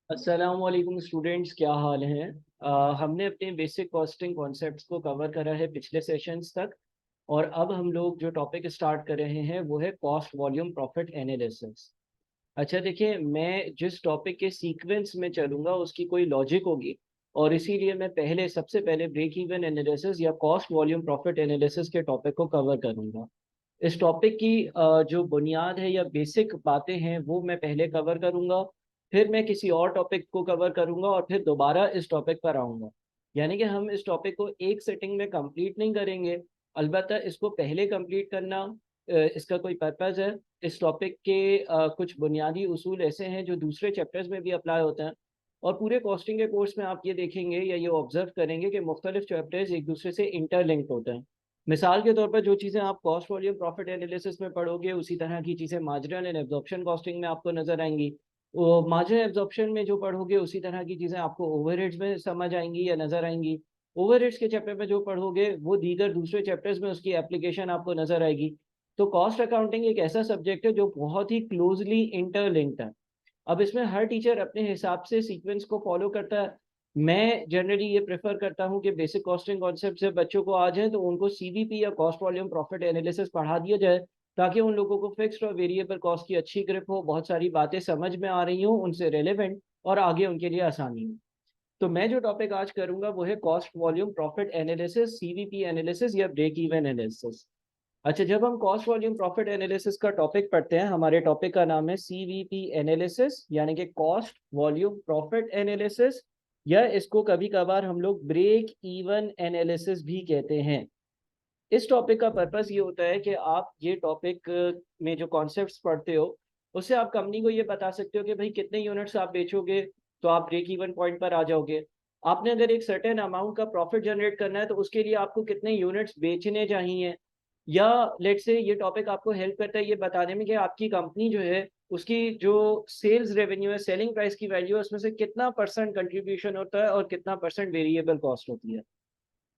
अस्सलामुअलैकुम स्टूडेंट्स, क्या हाल है। हमने अपने बेसिक कॉस्टिंग कॉन्सेप्ट्स को कवर करा है पिछले सेशंस तक। और अब हम लोग जो टॉपिक स्टार्ट कर रहे हैं वो है कॉस्ट वॉल्यूम प्रॉफिट एनालिसिस। अच्छा देखिए, मैं जिस टॉपिक के सीक्वेंस में चलूंगा उसकी कोई लॉजिक होगी, और इसीलिए मैं सबसे पहले ब्रेक इवन एनालिसिस या कॉस्ट वॉल्यूम प्रॉफिट एनालिसिस के टॉपिक को कवर करूंगा। इस टॉपिक की जो बुनियाद है या बेसिक बातें हैं वो मैं पहले कवर करूंगा। फिर मैं किसी और टॉपिक को कवर करूंगा और फिर दोबारा इस टॉपिक पर आऊंगा। यानी कि हम इस टॉपिक को एक सेटिंग में कंप्लीट नहीं करेंगे। अलबत्ता इसको पहले कंप्लीट करना इसका कोई पर्पज़ है। इस टॉपिक के कुछ बुनियादी उसूल ऐसे हैं जो दूसरे चैप्टर्स में भी अप्लाई होते हैं। और पूरे कॉस्टिंग के कोर्स में आप ये देखेंगे या ये ऑब्जर्व करेंगे कि मुख्तलिफ चैप्टर्स एक दूसरे से इंटरलिंक्ड होते हैं। मिसाल के तौर पर जो चीज़ें आप कॉस्ट वॉल्यूम प्रॉफिट एनालिसिस में पढ़ोगे उसी तरह की चीज़ें मार्जिनल एंड एब्जॉर्प्शन कॉस्टिंग में आपको नजर आएंगी। वो मार्जिनल एब्जॉर्प्शन में जो पढ़ोगे उसी तरह की चीज़ें आपको ओवरहेड्स में समझ आएंगी या नजर आएंगी। ओवरहेड्स के चैप्टर में जो पढ़ोगे वो दीगर दूसरे चैप्टर्स में उसकी एप्लीकेशन आपको नजर आएगी। तो कॉस्ट अकाउंटिंग एक ऐसा सब्जेक्ट है जो बहुत ही क्लोजली इंटरलिंक्ड है। अब इसमें हर टीचर अपने हिसाब से सीक्वेंस को फॉलो करता है। मैं जनरली ये प्रेफर करता हूँ कि बेसिक कॉस्टिंग कॉन्सेप्ट से बच्चों को आ जाए तो उनको सीवीपी या कॉस्ट वॉल्यूम प्रॉफिट एनालिसिस पढ़ा दिया जाए, ताकि उन लोगों को फिक्स्ड और वेरिएबल कॉस्ट की अच्छी ग्रिप हो, बहुत सारी बातें समझ में आ रही हो उनसे रेलेवेंट, और आगे उनके लिए आसानी हो। तो मैं जो टॉपिक आज करूंगा वो है cost volume profit analysis, CVP analysis या ब्रेक इवन एनालिसिस। अच्छा, जब हम कॉस्ट वॉल्यूम प्रॉफिट एनालिसिस का टॉपिक पढ़ते हैं, हमारे टॉपिक का नाम है सीवीपी एनालिसिस, यानी कि कॉस्ट वॉल्यूम प्रॉफिट एनालिसिस, या इसको कभी कभार हम लोग ब्रेक इवन एनालिसिस भी कहते हैं। इस टॉपिक का पर्पस ये होता है कि आप ये टॉपिक में जो कॉन्सेप्ट्स पढ़ते हो उससे आप कंपनी को ये बता सकते हो कि भाई कितने यूनिट्स आप बेचोगे तो आप ब्रेक इवन पॉइंट पर आ जाओगे। आपने अगर एक सर्टेन अमाउंट का प्रॉफिट जनरेट करना है तो उसके लिए आपको कितने यूनिट्स बेचने चाहिए। या लेट से ये टॉपिक आपको हेल्प करता है ये बताने में कि आपकी कंपनी जो है उसकी जो सेल्स रेवेन्यू है, सेलिंग प्राइस की वैल्यू है, उसमें से कितना परसेंट कंट्रीब्यूशन होता है और कितना परसेंट वेरिएबल कॉस्ट होती है।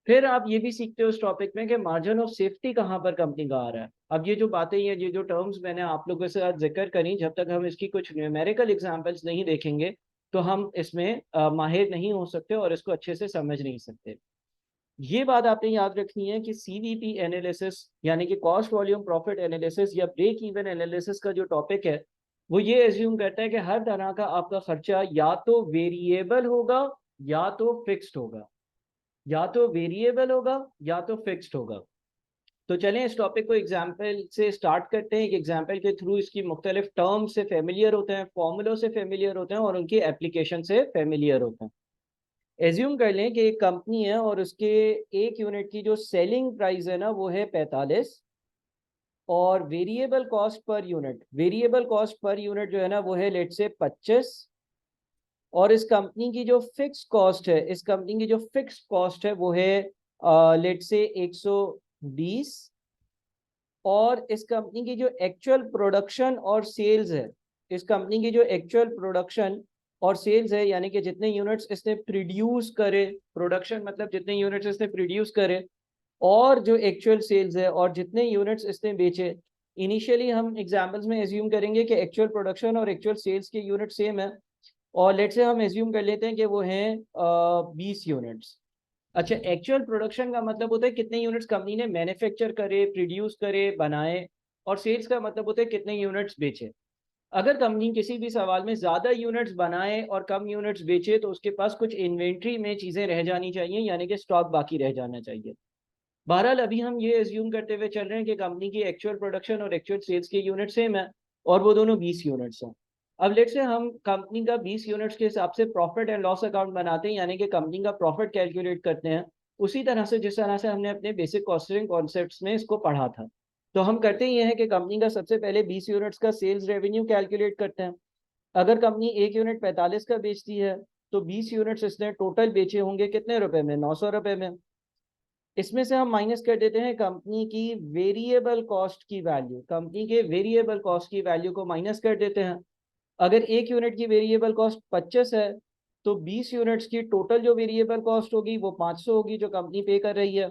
फिर आप ये भी सीखते हो उस टॉपिक में कि मार्जिन ऑफ सेफ्टी कहाँ पर कंपनी का आ रहा है। अब ये जो बातें हैं, ये जो टर्म्स मैंने आप लोगों के साथ जिक्र करी, जब तक हम इसकी कुछ न्यूमेरिकल एग्जांपल्स नहीं देखेंगे तो हम इसमें माहिर नहीं हो सकते और इसको अच्छे से समझ नहीं सकते। ये बात आपने याद रखनी है कि सीवीपी एनालिसिस यानी कि कॉस्ट वॉल्यूम प्रॉफिट एनालिसिस या ब्रेक इवन एनालिसिस का जो टॉपिक है वो ये एज्यूम करता है कि हर तरह का आपका खर्चा या तो वेरिएबल होगा या तो फिक्स्ड होगा, या तो वेरिएबल होगा या तो फिक्स्ड होगा। तो चलें इस टॉपिक को एग्जाम्पल से स्टार्ट करते हैं। एक एग्जाम्पल के थ्रू इसकी मुख्तलिफ टर्म से फेमिलियर होते हैं, फॉर्मूलों से फेमिलियर होते हैं और उनकी एप्लीकेशन से फेमिलियर होते हैं। एज्यूम कर लें कि एक कंपनी है और उसके एक यूनिट की जो सेलिंग प्राइस है ना वो है 45, और वेरिएबल कॉस्ट पर यूनिट जो है ना वो है लेट से 25। और इस कंपनी की जो फिक्स कॉस्ट है वो है लेट से 120। और इस कंपनी की जो एक्चुअल प्रोडक्शन और सेल्स है, इस कंपनी की जो एक्चुअल प्रोडक्शन और सेल्स है यानी कि जितने यूनिट्स इसने प्रोड्यूस करे, प्रोडक्शन मतलब जितने यूनिट्स इसने प्रोड्यूस करे, और जो एक्चुअल सेल्स है और जितने यूनिट्स इसने बेचे। इनिशियली हम एग्जांपल्स में एज्यूम करेंगे कि एक्चुअल प्रोडक्शन और एक्चुअल सेल्स के यूनिट सेम है, और लेट से हम एज्यूम कर लेते हैं कि वो हैं 20 यूनिट्स। अच्छा, एक्चुअल प्रोडक्शन का मतलब होता है कितने यूनिट्स कंपनी ने मैन्युफैक्चर करे, प्रोड्यूस करे, बनाए। और सेल्स का मतलब होता है कितने यूनिट्स बेचे। अगर कंपनी किसी भी सवाल में ज़्यादा यूनिट्स बनाए और कम यूनिट्स बेचे तो उसके पास कुछ इन्वेंट्री में चीज़ें रह जानी चाहिए, यानी कि स्टॉक बाकी रह जाना चाहिए। बहरहाल अभी हम ये एज्यूम करते हुए चल रहे हैं कि कंपनी की एक्चुअल प्रोडक्शन और एक्चुअल सेल्स के यूनिट सेम है और वो दोनों 20 यूनिट्स हैं। अब लेट से हम कंपनी का 20 यूनिट्स के हिसाब से प्रॉफिट एंड लॉस अकाउंट बनाते हैं, यानी कि कंपनी का प्रॉफिट कैलकुलेट करते हैं उसी तरह से जिस तरह से हमने अपने बेसिक कॉस्टिंग कॉन्सेप्ट्स में इसको पढ़ा था। तो हम करते ये हैं कि कंपनी का सबसे पहले 20 यूनिट्स का सेल्स रेवेन्यू कैलकुलेट करते हैं। अगर कंपनी एक यूनिट 45 का बेचती है तो 20 यूनिट्स इसने टोटल बेचे होंगे कितने रुपए में, 900 रुपए में। इसमें से हम माइनस कर देते हैं कंपनी की वेरिएबल कॉस्ट की वैल्यू, कंपनी के वेरिएबल कॉस्ट की वैल्यू को माइनस कर देते हैं। अगर एक यूनिट की वेरिएबल कॉस्ट 25 है तो 20 यूनिट्स की टोटल जो वेरिएबल कॉस्ट होगी वो 500 होगी जो कंपनी पे कर रही है।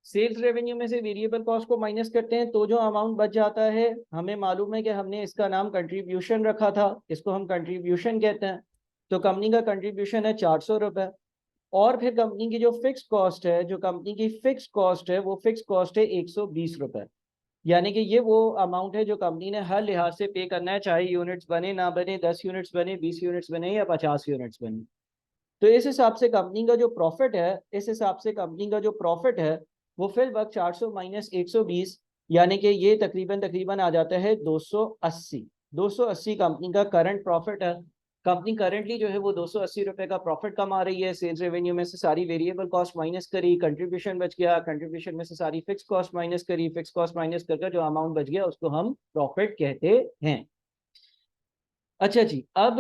सेल्स रेवेन्यू में से वेरिएबल कॉस्ट को माइनस करते हैं तो जो अमाउंट बच जाता है, हमें मालूम है कि हमने इसका नाम कंट्रीब्यूशन रखा था, इसको हम कंट्रीब्यूशन कहते हैं। तो कंपनी का कंट्रीब्यूशन है 400 रुपये। और फिर कंपनी की जो फिक्स कॉस्ट है, जो कंपनी की फिक्स कॉस्ट है, वो फिक्स कॉस्ट है 120 रुपये। यानी कि ये वो अमाउंट है जो कंपनी ने हर लिहाज से पे करना है, चाहे यूनिट्स बने ना बने, 10 यूनिट्स बने, 20 यूनिट्स बने या 50 यूनिट्स बने। तो इस हिसाब से कंपनी का जो प्रॉफिट है, इस हिसाब से कंपनी का जो प्रॉफिट है वो फिल वक्त 400 माइनस 120, यानी कि ये तकरीबन तकरीबन आ जाता है 280। 280 कंपनी का करंट प्रॉफिट है। कंपनी करंटली जो है वो 280 रुपए का प्रॉफिट कमा रही है। सेल्स रेवेन्यू में से सारी वेरिएबल कॉस्ट माइनस करी, कंट्रीब्यूशन बच गया, कंट्रीब्यूशन में से सारी फिक्स कॉस्ट माइनस करी, फिक्स कॉस्ट माइनस करके जो अमाउंट बच गया उसको हम प्रॉफिट कहते हैं। अच्छा जी, अब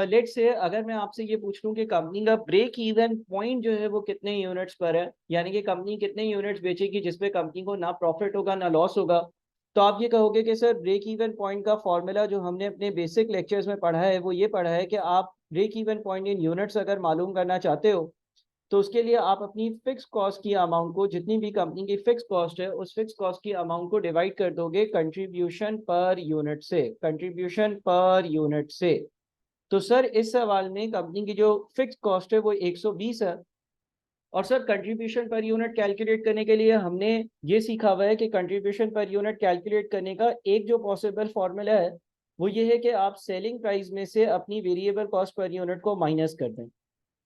लेट से अगर मैं आपसे ये पूछ लूं कि कंपनी का ब्रेक इवन पॉइंट जो है वो कितने यूनिट्स पर है, यानी कि कंपनी कितने यूनिट्स बेचेगी जिसपे कंपनी को ना प्रॉफिट होगा ना लॉस होगा, तो आप ये कहोगे कि सर ब्रेक इवन पॉइंट का फॉर्मूला जो हमने अपने बेसिक लेक्चर्स में पढ़ा है वो ये पढ़ा है कि आप break even point in units अगर मालूम करना चाहते हो तो उसके लिए आप अपनी फिक्स कॉस्ट की अमाउंट को, जितनी भी कंपनी की फिक्स कॉस्ट है, उस फिक्स कॉस्ट की अमाउंट को डिवाइड कर दोगे कंट्रीब्यूशन पर यूनिट से, कंट्रीब्यूशन पर यूनिट से। तो सर इस सवाल में कंपनी की जो फिक्स कॉस्ट है वो 120 है। और sir contribution per unit calculate करने के लिए हमने ये सीखा हुआ है कि कंट्रीब्यूशन पर यूनिट कैलकुलेट करने का एक जो पॉसिबल फॉर्मूला है वो ये है कि आप सेलिंग प्राइस में से अपनी वेरिएबल कॉस्ट पर यूनिट को माइनस कर दें।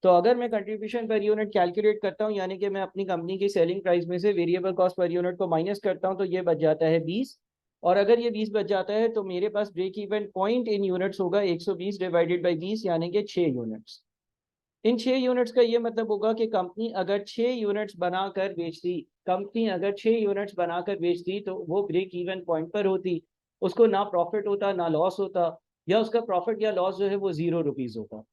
तो अगर मैं कंट्रीब्यूशन पर यूनिट कैलकुलेट करता हूँ, यानी कि मैं अपनी कंपनी की सेलिंग प्राइस में से वेरिएबल कॉस्ट पर यूनिट को माइनस करता हूँ, तो ये बच जाता है 20। और अगर ये 20 बच जाता है तो मेरे पास break even point in units होगा 120 डिवाइडेड बाई 20, यानी कि 6 यूनिट्स। इन 6 यूनिट्स का ये मतलब होगा कि कंपनी अगर 6 यूनिट्स बनाकर बेचती, कंपनी अगर 6 यूनिट्स बनाकर बेचती तो वो ब्रेक इवन पॉइंट पर होती, उसको ना प्रॉफिट होता ना लॉस होता, या उसका प्रॉफिट या लॉस जो है वो 0 रुपीज होता।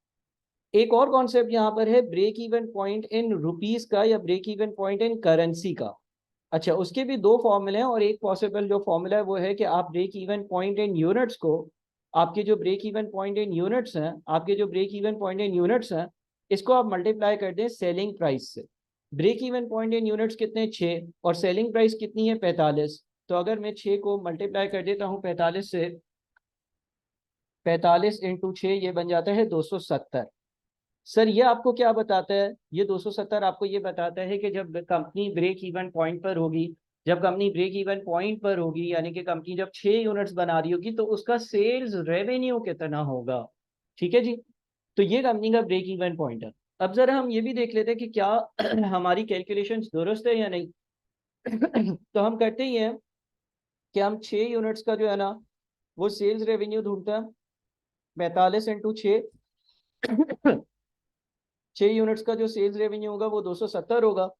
एक और कॉन्सेप्ट यहाँ पर है break even point in rupees का या break even point in currency का। अच्छा, उसके भी दो फॉर्मूले हैं और एक पॉसिबल जो फॉर्मूला है वो है कि आप break even point in units को, आपके जो break even point in units हैं, आपके जो break even point in units हैं, इसको आप मल्टीप्लाई कर दें सेलिंग प्राइस से। Break even point in units कितने, 6, और सेलिंग प्राइस कितनी है, 45। तो अगर मैं 6 को मल्टीप्लाई कर देता हूँ 45 से, 45 इंटू 6 ये बन जाता है 270। सर ये आपको क्या बताता है, ये 270 आपको ये बताता है कि जब कंपनी ब्रेक इवन पॉइंट पर होगी, जब कंपनी ब्रेक इवन पॉइंट पर होगी, यानी कि कंपनी जब 6 यूनिट्स बना रही होगी तो उसका सेल्स रेवेन्यू कितना होगा। ठीक है जी, तो ये कंपनी का ब्रेक इवन पॉइंट है। अब जरा हम ये भी देख लेते हैं कि क्या हमारी कैलकुलेशंस दुरुस्त है या नहीं। तो हम करते ही हैं कि हम 6 यूनिट्स का जो है ना वो सेल्स रेवेन्यू ढूंढते हैं। 45 इंटू 6, 6 यूनिट्स का जो सेल्स रेवेन्यू होगा वो 270 होगा।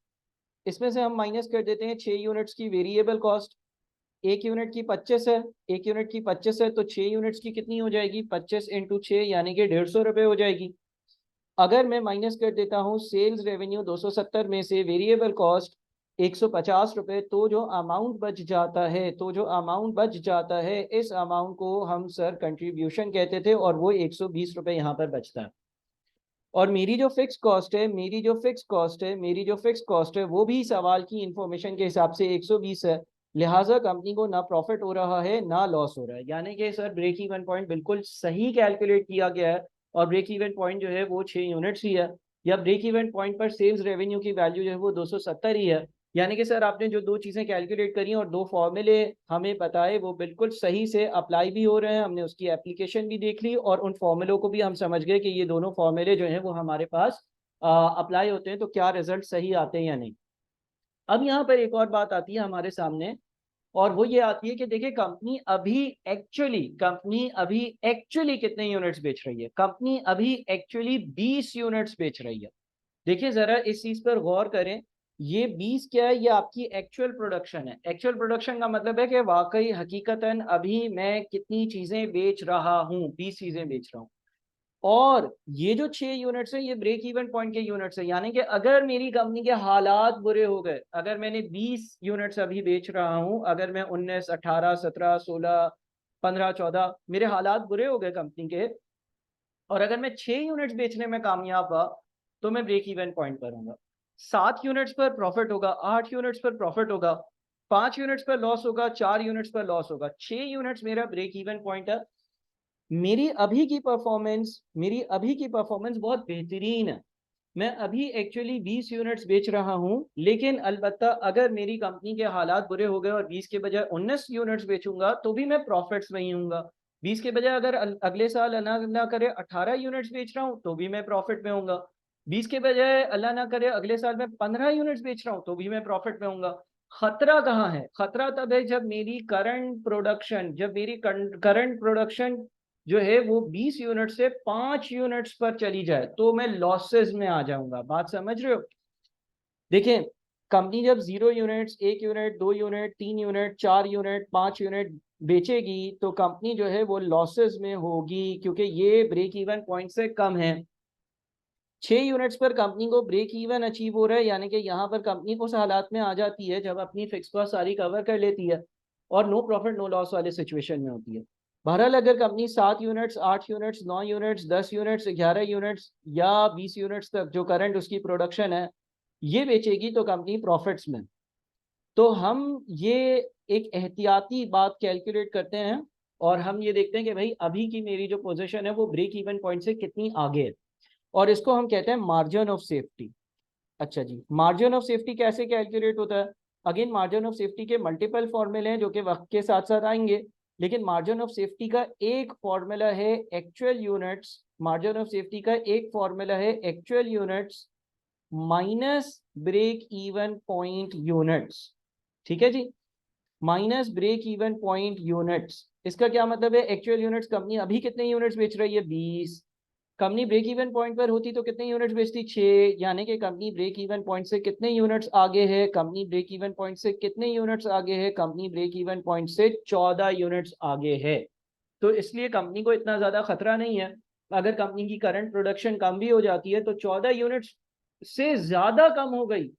इसमें से हम माइनस कर देते हैं 6 यूनिट्स की वेरिएबल कॉस्ट। एक यूनिट की 25 है, एक यूनिट की 25 है, तो 6 यूनिट्स की कितनी हो जाएगी, 25 इंटू 6 यानी कि 150 रुपये हो जाएगी। अगर मैं माइनस कर देता हूँ सेल्स रेवेन्यू 270 में से वेरिएबल कॉस्ट 150 रुपये, तो जो अमाउंट बच जाता है, तो जो अमाउंट बच जाता है, इस अमाउंट को हम सर कंट्रीब्यूशन कहते थे और वो 120 रुपये यहाँ पर बचता है। और मेरी जो फिक्स कॉस्ट है, मेरी जो फिक्स कॉस्ट है, मेरी जो फिक्स कॉस्ट है वो भी सवाल की इंफॉर्मेशन के हिसाब से 120 है। लिहाजा कंपनी को ना प्रॉफिट हो रहा है ना लॉस हो रहा है, यानी कि सर ब्रेक इवन पॉइंट बिल्कुल सही कैलकुलेट किया गया है। और ब्रेक इवन पॉइंट जो है वो 6 यूनिट्स ही है, या ब्रेक इवन पॉइंट पर सेल्स रेवेन्यू की वैल्यू जो है वो 270 ही है। यानी कि सर आपने जो दो चीज़ें कैलकुलेट करी और दो फॉर्मूले हमें बताए वो बिल्कुल सही से अप्लाई भी हो रहे हैं, हमने उसकी एप्लीकेशन भी देख ली और उन फॉर्मूलों को भी हम समझ गए कि ये दोनों फॉर्मूले जो हैं वो हमारे पास अप्लाई होते हैं तो क्या रिजल्ट सही आते हैं या नहीं। अब यहाँ पर एक और बात आती है हमारे सामने, और वो ये आती है कि देखिए कंपनी अभी एक्चुअली कितने यूनिट्स बेच रही है। कंपनी अभी एक्चुअली 20 यूनिट्स बेच रही है। देखिए जरा इस चीज पर गौर करें, ये 20 क्या है, ये आपकी एक्चुअल प्रोडक्शन है। एक्चुअल प्रोडक्शन का मतलब है कि वाकई हकीकतन अभी मैं कितनी चीजें बेच रहा हूँ, 20 चीजें बेच रहा हूँ। और ये जो 6 यूनिट्स है ये ब्रेक इवन पॉइंट के यूनिट्स है, यानी कि अगर मेरी कंपनी के हालात बुरे हो गए, अगर मैंने 20 यूनिट्स अभी बेच रहा हूँ, अगर मैं 19, 18, 17, 16, 15, 14 मेरे हालात बुरे हो गए कंपनी के, और अगर मैं 6 यूनिट्स बेचने में कामयाब हुआ तो मैं ब्रेक इवन पॉइंट पर हूँ। 7 यूनिट्स पर प्रॉफिट होगा, 8 यूनिट्स पर प्रॉफिट होगा, 5 यूनिट्स पर लॉस होगा, 4 यूनिट्स पर लॉस होगा, 6 यूनिट्स मेरा ब्रेक इवन पॉइंट है। मेरी अभी की परफॉर्मेंस बहुत बेहतरीन है। मैं अभी एक्चुअली 20 यूनिट्स बेच रहा हूं, लेकिन अलबत्ता अगर मेरी कंपनी के हालात बुरे हो गए और 20 के बजाय 19 यूनिट्स बेचूंगा तो भी मैं प्रॉफिट्स में ही हूँगा। 20 के बजाय अगर अगले साल अल्लाह ना करे 18 यूनिट्स बेच रहा हूँ तो भी मैं प्रॉफिट में हूँगा। 20 के बजाय अल्लाह ना करे अगले साल मैं 15 यूनिट्स बेच रहा हूँ तो भी मैं प्रॉफिट में हूँगा। खतरा कहाँ है? खतरा तब है जब मेरी करंट प्रोडक्शन जो है वो 20 यूनिट से 5 यूनिट्स पर चली जाए तो मैं लॉसेस में आ जाऊंगा। बात समझ रहे हो? देखिए, कंपनी जब 0 units, 1 unit, 2 unit, 3 unit, 4 unit, 5 unit बेचेगी तो कंपनी जो है वो लॉसेस में होगी, क्योंकि ये ब्रेक इवन पॉइंट से कम है। 6 यूनिट्स पर कंपनी को ब्रेक इवन अचीव हो रहा है, यानी कि यहाँ पर कंपनी उस हालात में आ जाती है जब अपनी फिक्स कॉस्ट सारी कवर कर लेती है और नो प्रॉफिट नो लॉस वाले सिचुएशन में होती है। बहरहाल अगर company 7 units, 8 units, 9 units, 10 units, 11 units या 20 यूनिट्स तक जो करंट उसकी प्रोडक्शन है ये बेचेगी तो कंपनी प्रॉफिट्स में। तो हम ये एक एहतियाती बात कैलकुलेट करते हैं और हम ये देखते हैं कि भाई अभी की मेरी जो पोजीशन है वो ब्रेक इवन पॉइंट से कितनी आगे है, और इसको हम कहते हैं मार्जिन ऑफ सेफ्टी। अच्छा जी, मार्जिन ऑफ सेफ्टी कैसे कैलकुलेट होता है? अगेन मार्जिन ऑफ सेफ्टी के मल्टीपल फॉर्मूले हैं जो कि वक्त के साथ साथ आएंगे, लेकिन मार्जिन ऑफ सेफ्टी का एक फॉर्मूला है actual units. Margin of safety का एक फॉर्मूला है actual units minus break even point units. ठीक है जी, minus break even point units. इसका क्या मतलब है? एक्चुअल यूनिट्स, कंपनी अभी कितने यूनिट्स बेच रही है? 20। कंपनी ब्रेक इवन पॉइंट पर होती तो कितने यूनिट्स बेचती? 6। यानी कि कंपनी ब्रेक इवन पॉइंट से कितने यूनिट्स आगे है? कंपनी ब्रेक इवन पॉइंट से कितने यूनिट्स आगे है? कंपनी ब्रेक इवन पॉइंट से 14 यूनिट्स आगे है। तो इसलिए कंपनी को इतना ज्यादा खतरा नहीं है। अगर कंपनी की करंट प्रोडक्शन कम भी हो जाती है तो 14 यूनिट्स से ज्यादा कम हो गई,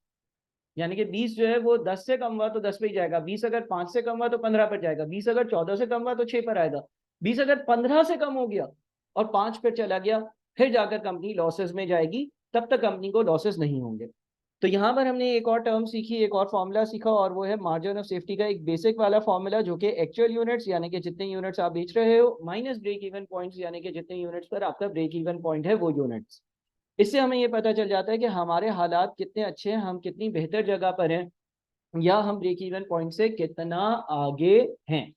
यानी कि 20 जो है वो 10 से कम हुआ तो 10 पे ही जाएगा, 20 अगर 5 से कम हुआ तो 15 पर जाएगा, 20 अगर 14 से कम हुआ तो 6 पर आएगा, 20 अगर 15 से कम हो गया और 5 पर चला गया फिर जाकर कंपनी लॉसेस में जाएगी, तब तक कंपनी को लॉसेस नहीं होंगे। तो यहाँ पर हमने एक और टर्म सीखी, एक और फॉर्मूला सीखा, और वो है मार्जिन ऑफ सेफ्टी का एक बेसिक वाला फॉर्मूला जो कि एक्चुअल यूनिट्स यानी कि जितने यूनिट्स आप बेच रहे हो माइनस ब्रेक इवन पॉइंट्स यानी कि जितने यूनिट्स पर आपका ब्रेक इवन पॉइंट है वो यूनिट्स। इससे हमें ये पता चल जाता है कि हमारे हालात कितने अच्छे हैं, हम कितनी बेहतर जगह पर हैं, या हम ब्रेक इवन पॉइंट से कितना आगे हैं।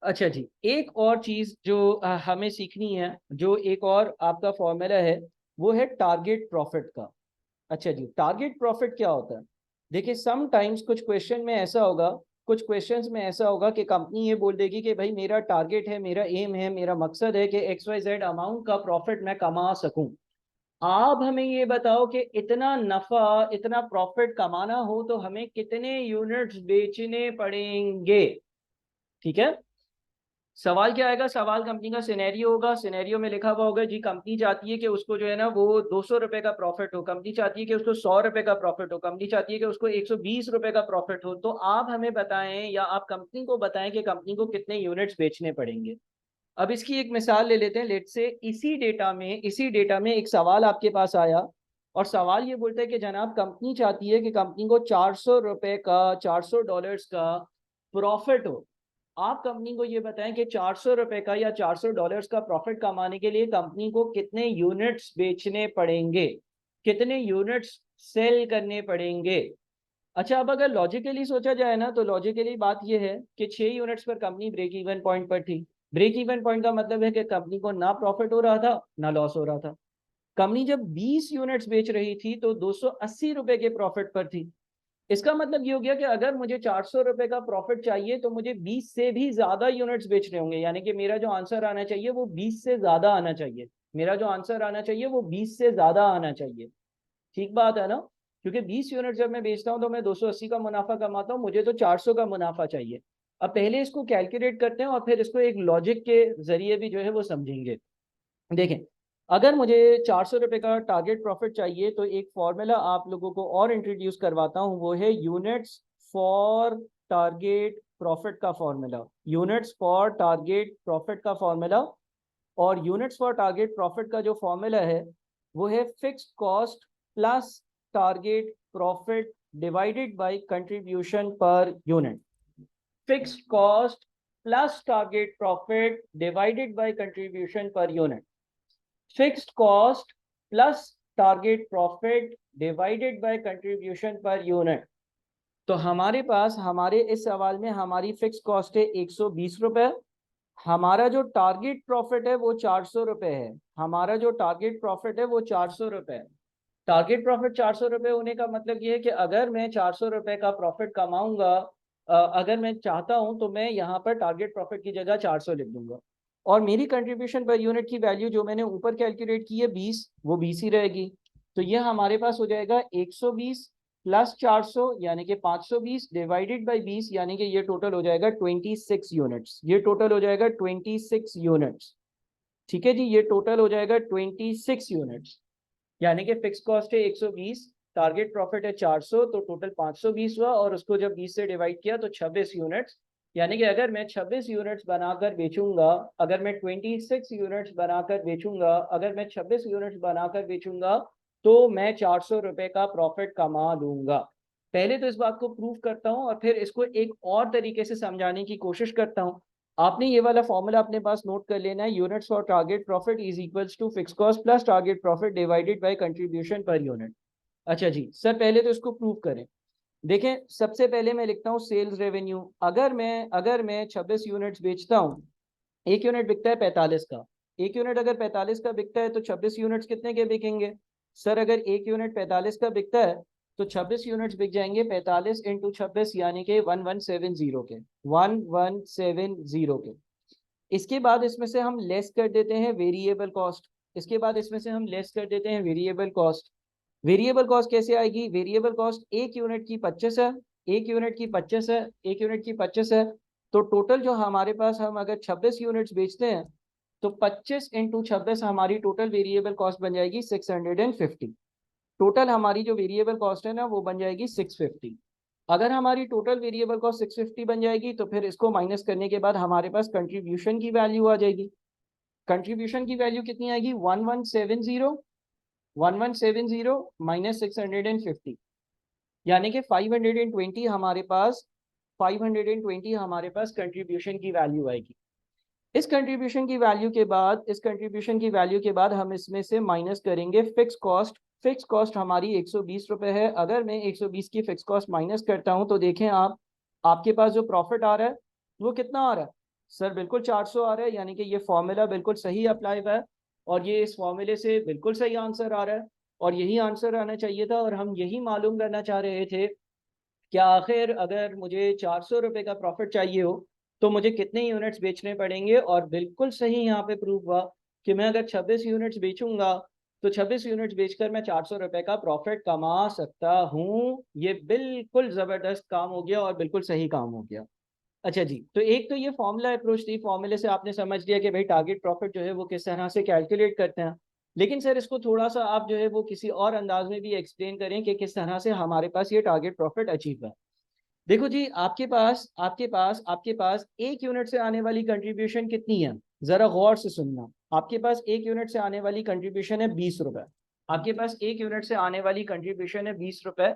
अच्छा जी, एक और चीज जो हमें सीखनी है, जो एक और आपका फॉर्मूला है वो है टारगेट प्रॉफिट का। अच्छा जी, टारगेट प्रॉफिट क्या होता है? देखिए, सम टाइम्स कुछ क्वेश्चंस में ऐसा होगा कि कंपनी ये बोल देगी कि भाई मेरा टारगेट है, मेरा एम है, मेरा मकसद है कि XYZ अमाउंट का प्रॉफिट मैं कमा सकूं। आप हमें ये बताओ कि इतना नफा, इतना प्रॉफिट कमाना हो तो हमें कितने यूनिट्स बेचने पड़ेंगे? ठीक है, सवाल क्या आएगा? सवाल कंपनी का सिनेरियो होगा, सिनेरियो में लिखा हुआ होगा जी कंपनी चाहती है कि उसको जो है ना वो 200 रुपए का प्रॉफिट हो, कंपनी चाहती है कि उसको 100 रुपए का प्रॉफिट हो, कंपनी चाहती है कि उसको 120 रुपए का प्रॉफिट हो। तो आप हमें बताएं या आप कंपनी को बताएं कि कंपनी को कितने यूनिट्स बेचने पड़ेंगे। अब इसकी एक मिसाल ले लेते हैं। लेट से इसी डेटा में एक सवाल आपके पास आया और सवाल ये बोलता है कि जनाब कंपनी चाहती है कि कंपनी को 400 रुपए का, $400 का प्रॉफिट हो। आप कंपनी को ये बताएं कि 400 रुपए का या $400 का प्रॉफिट कमाने के लिए कंपनी को कितने यूनिट्स बेचने पड़ेंगे, कितने यूनिट्स सेल करने पड़ेंगे। अच्छा, अब अगर लॉजिकली सोचा जाए ना तो लॉजिकली बात यह है कि 6 यूनिट्स पर कंपनी ब्रेक इवन पॉइंट पर थी। ब्रेक इवन पॉइंट का मतलब है कि कंपनी को ना प्रॉफिट हो रहा था ना लॉस हो रहा था। कंपनी जब 20 यूनिट्स बेच रही थी तो 280 रुपए के प्रॉफिट पर थी। इसका मतलब ये हो गया कि अगर मुझे 400 रुपए का प्रॉफिट चाहिए तो मुझे 20 से भी ज्यादा यूनिट्स बेचने होंगे, यानी कि मेरा जो आंसर आना चाहिए वो 20 से ज्यादा आना चाहिए। मेरा जो आंसर आना चाहिए वो 20 से ज्यादा आना चाहिए। ठीक बात है ना? क्योंकि 20 यूनिट जब मैं बेचता हूं तो मैं 280 का मुनाफा कमाता हूं, मुझे तो 400 का मुनाफा चाहिए। अब पहले इसको कैलकुलेट करते हैं और फिर इसको एक लॉजिक के जरिए भी जो है वो समझेंगे। देखें, अगर मुझे 400 रुपए का टारगेट प्रॉफिट चाहिए तो एक फॉर्मूला आप लोगों को और इंट्रोड्यूस करवाता हूं, वो है यूनिट्स फॉर टारगेट प्रॉफिट का formula. Units for target profit का फॉर्मूला, और यूनिट्स फॉर टारगेट प्रॉफिट का जो फॉर्मूला है वो है fixed cost plus target profit divided by contribution per unit. Fixed cost plus target profit divided by contribution per unit. Fixed cost plus target profit divided by contribution per unit. तो हमारे पास हमारे इस सवाल में हमारी फिक्स कॉस्ट है 120 रुपए, हमारा जो टारगेट प्रॉफिट है वो 400 रुपए है। हमारा जो टारगेट प्रॉफिट है वो 400 रुपए है। टारगेट प्रॉफिट 400 रुपए होने का मतलब ये है कि अगर मैं 400 रुपए का प्रॉफिट कमाऊंगा, अगर मैं चाहता हूं तो मैं यहाँ पर टारगेट प्रॉफिट की जगह 400 लिख दूंगा, और मेरी कंट्रीब्यूशन पर यूनिट की वैल्यू जो मैंने ऊपर कैलकुलेट की है 20, वो 20 ही रहेगी। तो ये हमारे पास हो जाएगा 120 प्लस 400 यानी कि 520 डिवाइडेड बाई 20, यानी कि ये टोटल हो जाएगा 26 यूनिट्स। ये टोटल हो जाएगा 26 यूनिट्स। ठीक है जी, ये टोटल हो जाएगा 26 यूनिट्स। यानी कि फिक्स कॉस्ट है 120, टारगेट प्रॉफिट है 400, तो टोटल 520 हुआ, और उसको जब 20 से डिवाइड किया तो 26 यूनिट्स। यानी कि अगर मैं 26 यूनिट्स बनाकर बेचूंगा, अगर मैं 26 यूनिट्स बनाकर बेचूंगा, अगर मैं 26 यूनिट्स बनाकर बेचूंगा, तो मैं 400 रुपए का प्रॉफिट कमा लूंगा। पहले तो इस बात को प्रूव करता हूं और फिर इसको एक और तरीके से समझाने की कोशिश करता हूं। आपने ये वाला फॉर्मूला अपने पास नोट कर लेना है, units for target profit is equals to fix cost plus target profit divided by contribution per unit. अच्छा जी सर, पहले तो इसको प्रूव करें। देखें, सबसे पहले मैं लिखता हूँ सेल्स रेवेन्यू। अगर मैं 26 यूनिट्स बेचता हूँ, एक यूनिट बिकता है 45 का, एक यूनिट अगर 45 का बिकता है तो 26 यूनिट्स कितने के बिकेंगे? सर अगर एक यूनिट 45 का बिकता है तो 26 यूनिट्स बिक जाएंगे 45 इंटू 26, यानी कि 1170 के, 1170 के। इसके बाद इसमें से हम लेस कर देते हैं वेरिएबल कॉस्ट। इसके बाद इसमें से हम लेस कर देते हैं वेरिएबल कॉस्ट। वेरिएबल कॉस्ट कैसे आएगी? वेरिएबल कॉस्ट एक यूनिट की 25 है, एक यूनिट की 25 है, एक यूनिट की 25 है। तो टोटल जो हमारे पास, हम अगर 26 यूनिट्स बेचते हैं तो 25 इंटू 26 हमारी टोटल वेरिएबल कॉस्ट बन जाएगी 650। टोटल हमारी जो वेरिएबल कॉस्ट है ना वो बन जाएगी 650। अगर हमारी टोटल वेरिएबल कॉस्ट 650 बन जाएगी तो फिर इसको माइनस करने के बाद हमारे पास कंट्रीब्यूशन की वैल्यू आ जाएगी। कंट्रीब्यूशन की वैल्यू कितनी आएगी? 1170, 1170 माइनस 650, यानी कि 520 हमारे पास, 520 हमारे पास कंट्रीब्यूशन की वैल्यू आएगी। इस कंट्रीब्यूशन की वैल्यू के बाद, इस कंट्रीब्यूशन की वैल्यू के बाद हम इसमें से माइनस करेंगे फिक्स कॉस्ट। फिक्स कॉस्ट हमारी 120 रुपए है। अगर मैं 120 की फिक्स कॉस्ट माइनस करता हूं तो देखें आप, आपके पास जो प्रॉफिट आ रहा है वो कितना आ रहा है? सर बिल्कुल 400 आ रहा है, यानी कि ये फॉर्मूला बिल्कुल सही अप्लाई हुआ है, और ये इस फॉर्मूले से बिल्कुल सही आंसर आ रहा है, और यही आंसर आना चाहिए था। और हम यही मालूम करना चाह रहे थे कि आखिर अगर मुझे 400 रुपए का प्रॉफिट चाहिए हो तो मुझे कितने यूनिट्स बेचने पड़ेंगे। और बिल्कुल सही यहाँ पे प्रूव हुआ कि मैं अगर 26 यूनिट्स बेचूंगा तो 26 यूनिट्स बेचकर मैं 400 रुपए का प्रॉफिट कमा सकता हूँ। ये बिल्कुल जबरदस्त काम हो गया और बिल्कुल सही काम हो गया। अच्छा जी, तो एक तो ये फॉर्मूला अप्रोच थी, फॉर्मूले से आपने समझ लिया कि भाई टारगेट प्रॉफिट जो है वो किस तरह से कैलकुलेट करते हैं। लेकिन सर इसको थोड़ा सा आप जो है वो किसी और अंदाज में भी एक्सप्लेन करें कि किस तरह से हमारे पास ये टारगेट प्रॉफिट अचीव है। देखो जी, आपके पास एक यूनिट से आने वाली कंट्रीब्यूशन कितनी है? जरा गौर से सुनना। आपके पास एक यूनिट से आने वाली कंट्रीब्यूशन है 20 रुपए। आपके पास एक यूनिट से आने वाली कंट्रीब्यूशन है 20 रुपए।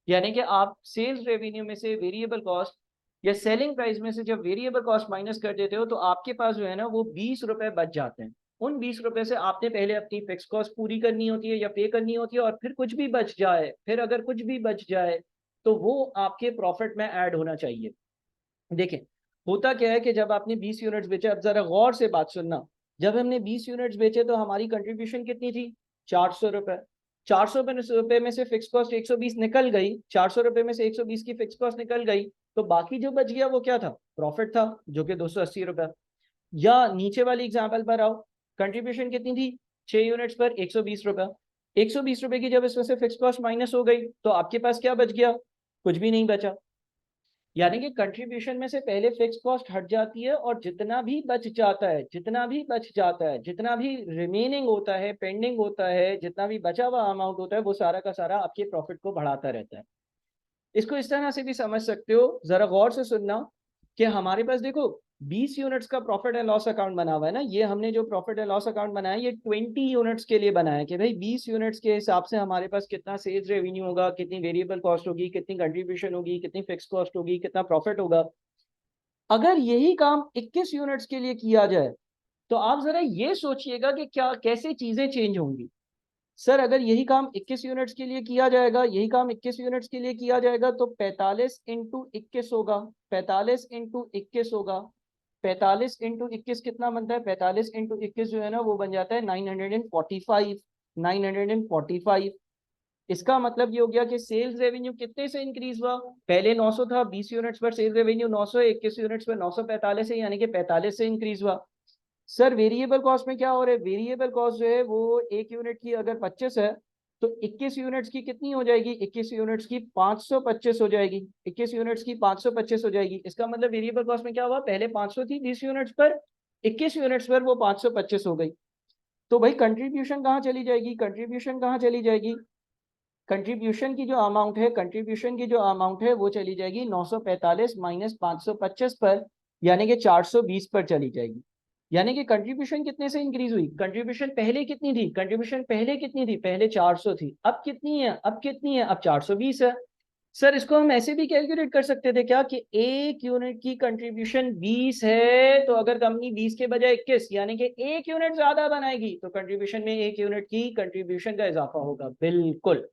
यानी कि आप सेल्स रेवेन्यू में से वेरिएबल कॉस्ट या सेलिंग प्राइस में से जब वेरिएबल कॉस्ट माइनस कर देते हो तो आपके पास जो है ना वो 20 रुपए बच जाते हैं। उन 20 रुपए से आपने पहले अपनी फिक्स कॉस्ट पूरी करनी होती है या पे करनी होती है, और फिर कुछ भी बच जाए, फिर अगर कुछ भी बच जाए तो वो आपके प्रॉफिट में ऐड होना चाहिए। देखें, होता क्या है कि जब आपने 20 यूनिट्स बेचे, अब जरा गौर से बात सुनना, जब हमने 20 यूनिट्स बेचे तो हमारी कंट्रीब्यूशन कितनी थी? 400 रुपए। 400 रुपए में से फिक्स कॉस्ट 120 निकल गई, 400 रुपए में से 120 की फिक्स कॉस्ट निकल गई, तो बाकी जो बच गया वो क्या था? प्रॉफिट था, जो कि 280 रुपए। या नीचे वाली एग्जाम्पल पर आओ, कंट्रीब्यूशन कितनी थी? 6 यूनिट्स पर 120 रुपए। 120 रुपए की जब इसमें से फिक्स कॉस्ट माइनस हो गई तो आपके पास क्या बच गया? कुछ भी नहीं बचा। यानी कि कंट्रीब्यूशन में से पहले फिक्स कॉस्ट हट जाती है, और जितना भी बच जाता है, जितना भी बच जाता है, जितना भी रिमेनिंग होता है, पेंडिंग होता है, जितना भी बचा हुआ अमाउंट होता है, वो सारा का सारा आपके प्रॉफिट को बढ़ाता रहता है। इसको इस तरह से भी समझ सकते हो, जरा गौर से सुनना, कि हमारे पास देखो 20 यूनिट्स का प्रॉफिट एंड लॉस अकाउंट बना हुआ है ना, ये हमने जो प्रॉफिट एंड लॉस अकाउंट बनाया ये 20 यूनिट्स के लिए बनाया कि भाई 20 यूनिट्स के हिसाब से हमारे पास कितना सेल्स रेवेन्यू होगा, कितनी वेरिएबल कॉस्ट होगी, कितनी कंट्रीब्यूशन होगी, कितनी फिक्स कॉस्ट होगी, कितना प्रॉफिट होगा। अगर यही काम 21 यूनिट्स के लिए किया जाए तो आप जरा ये सोचिएगा कि क्या कैसे चीजें चेंज होंगी। सर अगर यही काम 21 यूनिट्स के लिए किया जाएगा, यही काम 21 यूनिट्स के लिए किया जाएगा तो 45 इंटू 21 होगा, 45 इंटू 21 होगा। 45 इंटू 21 कितना बनता है? 45 इंटू 21 जो है ना वो बन जाता है 945। 945। इसका मतलब ये हो गया कि सेल्स रेवेन्यू कितने से इंक्रीज हुआ? पहले 900 था, 20 यूनिट्स पर सेल्स रेवेन्यू 900, 21 यूनिट्स पर 945 है, यानी कि 45 से इंक्रीज हुआ। सर वेरिएबल कॉस्ट में क्या हो रहा है? वेरिएबल कॉस्ट जो है वो एक यूनिट की अगर 25 है तो 21 यूनिट्स की कितनी हो जाएगी? 21 यूनिट्स की 525 हो जाएगी। 21 यूनिट्स की 525 हो जाएगी। इसका मतलब वेरिएबल कॉस्ट में क्या हुआ? पहले 500 थी 20 यूनिट्स पर, 21 यूनिट्स पर वो 525 हो गई। तो भाई कंट्रीब्यूशन कहाँ चली जाएगी? कंट्रीब्यूशन कहाँ चली जाएगी? कंट्रीब्यूशन की जो अमाउंट है, कंट्रीब्यूशन की जो अमाउंट है वो चली जाएगी 945 माइनस 525 पर, यानी कि 420 पर चली जाएगी। यानी कि कंट्रीब्यूशन कितने से इंक्रीज हुई? कंट्रीब्यूशन पहले कितनी थी? कंट्रीब्यूशन पहले कितनी थी? पहले 400 थी। अब कितनी है? अब कितनी है? अब 420 है। सर इसको हम ऐसे भी कैलकुलेट कर सकते थे क्या कि एक यूनिट की कंट्रीब्यूशन 20 है तो अगर कंपनी 20 के बजाय 21 यानी कि एक यूनिट ज्यादा बनाएगी तो कंट्रीब्यूशन में एक यूनिट की कंट्रीब्यूशन का इजाफा होगा। बिल्कुल,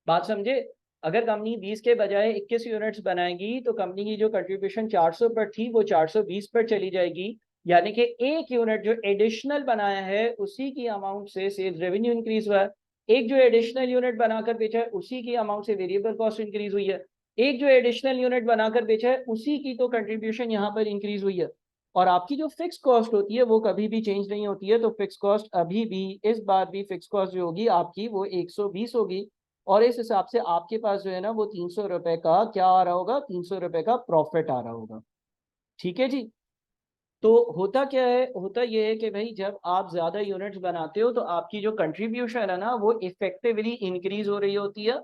बात समझे? अगर कंपनी 20 के बजाय 21 यूनिट्स बनाएगी तो कंपनी की जो कंट्रीब्यूशन 400 पर थी वो 420 पर चली जाएगी। यानी कि एक यूनिट जो एडिशनल बनाया है उसी की अमाउंट से सेल्स रेवेन्यू इंक्रीज हुआ है। एक जो एडिशनल यूनिट बनाकर बेचा है उसी की अमाउंट से वेरिएबल कॉस्ट इंक्रीज हुई है। एक जो एडिशनल यूनिट बनाकर बेचा है उसी की तो कंट्रीब्यूशन यहाँ पर इंक्रीज हुई है। और आपकी जो फिक्स कॉस्ट होती है वो कभी भी चेंज नहीं होती है। तो फिक्स कॉस्ट अभी भी, इस बार भी फिक्स कॉस्ट जो होगी आपकी वो 120 होगी। और इस हिसाब से आपके पास जो है ना वो 300 रुपए का क्या आ रहा होगा? 300 रुपए का प्रॉफिट आ रहा होगा। ठीक है जी। तो होता क्या है? होता यह है कि भाई जब आप ज्यादा यूनिट्स बनाते हो तो आपकी जो कंट्रीब्यूशन है ना वो इफेक्टिवली इंक्रीज हो रही होती है,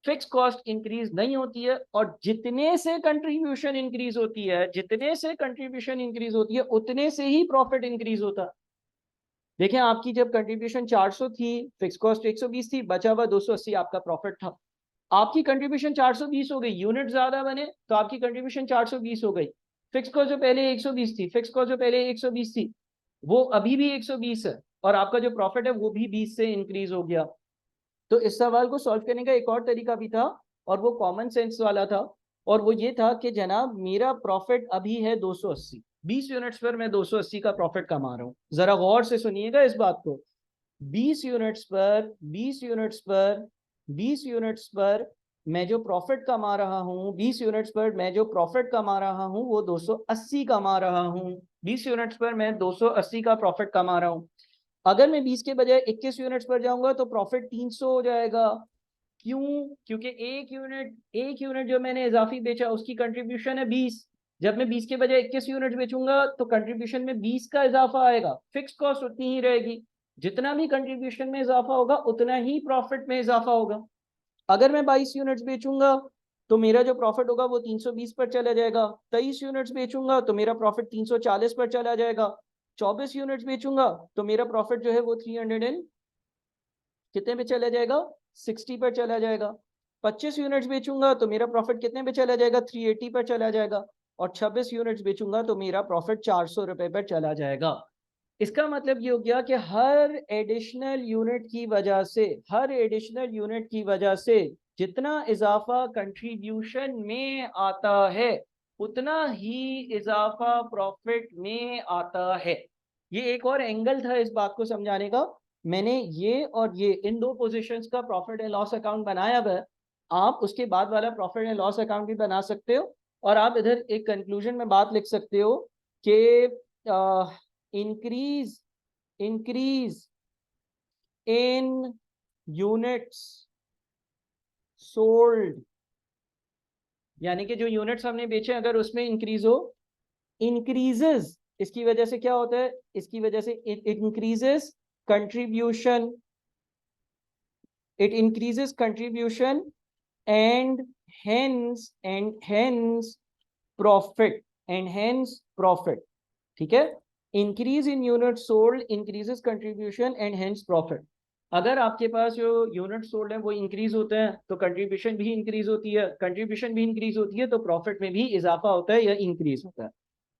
फिक्स कॉस्ट इंक्रीज नहीं होती है। और जितने से कंट्रीब्यूशन इंक्रीज होती है, जितने से कंट्रीब्यूशन इंक्रीज होती है उतने से ही प्रॉफिट इंक्रीज होता है। देखें आपकी जब कंट्रीब्यूशन 400 थी, फिक्स कॉस्ट 120 थी, बचा हुआ 280 आपका प्रॉफिट था। आपकी कंट्रीब्यूशन 420 हो गई, यूनिट ज्यादा बने तो आपकी कंट्रीब्यूशन 420 हो गई। फिक्स कॉस्ट जो पहले 120 थी, फिक्स कॉस्ट जो पहले 120 थी वो अभी भी 120 है, और आपका जो प्रॉफिट है वो भी 20 से इंक्रीज हो गया। तो इस सवाल को सॉल्व करने का एक और तरीका भी था, और वो कॉमन सेंस वाला था। और वो ये था कि जनाब मेरा प्रॉफिट अभी है 280, 20 यूनिट्स पर मैं 280 का प्रॉफिट कमा रहा हूँ। जरा गौर से सुनिएगा इस बात को। 20 यूनिट्स पर 20 यूनिट्स पर 20 यूनिट्स पर मैं जो प्रॉफिट कमा रहा हूँ, 20 यूनिट्स पर मैं जो प्रॉफिट कमा रहा हूँ वो 280 कमा रहा हूँ। 20 यूनिट्स पर मैं 280 का प्रॉफिट कमा रहा हूँ। अगर मैं 20 के बजाय 21 यूनिट्स पर जाऊंगा तो प्रॉफिट 300 हो जाएगा। क्यों? क्योंकि एक यूनिट जो मैंने इजाफी बेचा उसकी कंट्रीब्यूशन है 20। जब मैं 20 के बजाय 21 यूनिट बेचूंगा तो कंट्रीब्यूशन में 20 का इजाफा आएगा, फिक्स कॉस्ट उतनी ही रहेगी। जितना भी कंट्रीब्यूशन में इजाफा होगा उतना ही प्रॉफिट में इजाफा होगा। अगर मैं 22 यूनिट्स बेचूंगा तो मेरा जो प्रॉफिट होगा वो 320 पर चला जाएगा। 23 यूनिट्स बेचूंगा तो मेरा प्रॉफिट 340 पर चला जाएगा। 24 यूनिट्स बेचूंगा तो मेरा प्रॉफिट जो है वो 300 एंड कितने पे चला जाएगा? 60 पर चला जाएगा। 25 यूनिट्स बेचूंगा तो मेरा प्रॉफिट कितने पे चला जाएगा? 380 पर चला जाएगा। और 26 यूनिट्स बेचूंगा तो मेरा प्रॉफिट 400 रुपए पर चला जाएगा। इसका मतलब ये हो गया कि हर एडिशनल यूनिट की वजह से, हर एडिशनल यूनिट की वजह से जितना इजाफा कंट्रीब्यूशन में आता है उतना ही इजाफा प्रॉफिट में आता है। ये एक और एंगल था इस बात को समझाने का। मैंने ये और ये इन दो पोजीशंस का प्रॉफिट एंड लॉस अकाउंट बनाया हुआ है। आप उसके बाद वाला प्रॉफिट एंड लॉस अकाउंट भी बना सकते हो। और आप इधर एक कंक्लूजन में बात लिख सकते हो कि increase increase in units sold, यानी कि जो यूनिट्स हमने बेचे अगर उसमें इंक्रीज हो, इंक्रीजेस इसकी वजह से क्या होता है? इसकी वजह से it increases contribution, it increases contribution and hence profit. And hence profit, ठीक है। Increase in unit sold increases contribution and hence profit. अगर आपके पास जो यूनिट सोल्ड है वो इंक्रीज होते हैं तो कंट्रीब्यूशन भी इंक्रीज होती है, कंट्रीब्यूशन भी इंक्रीज होती है तो प्रॉफिट में भी इजाफा होता है या इंक्रीज होता है।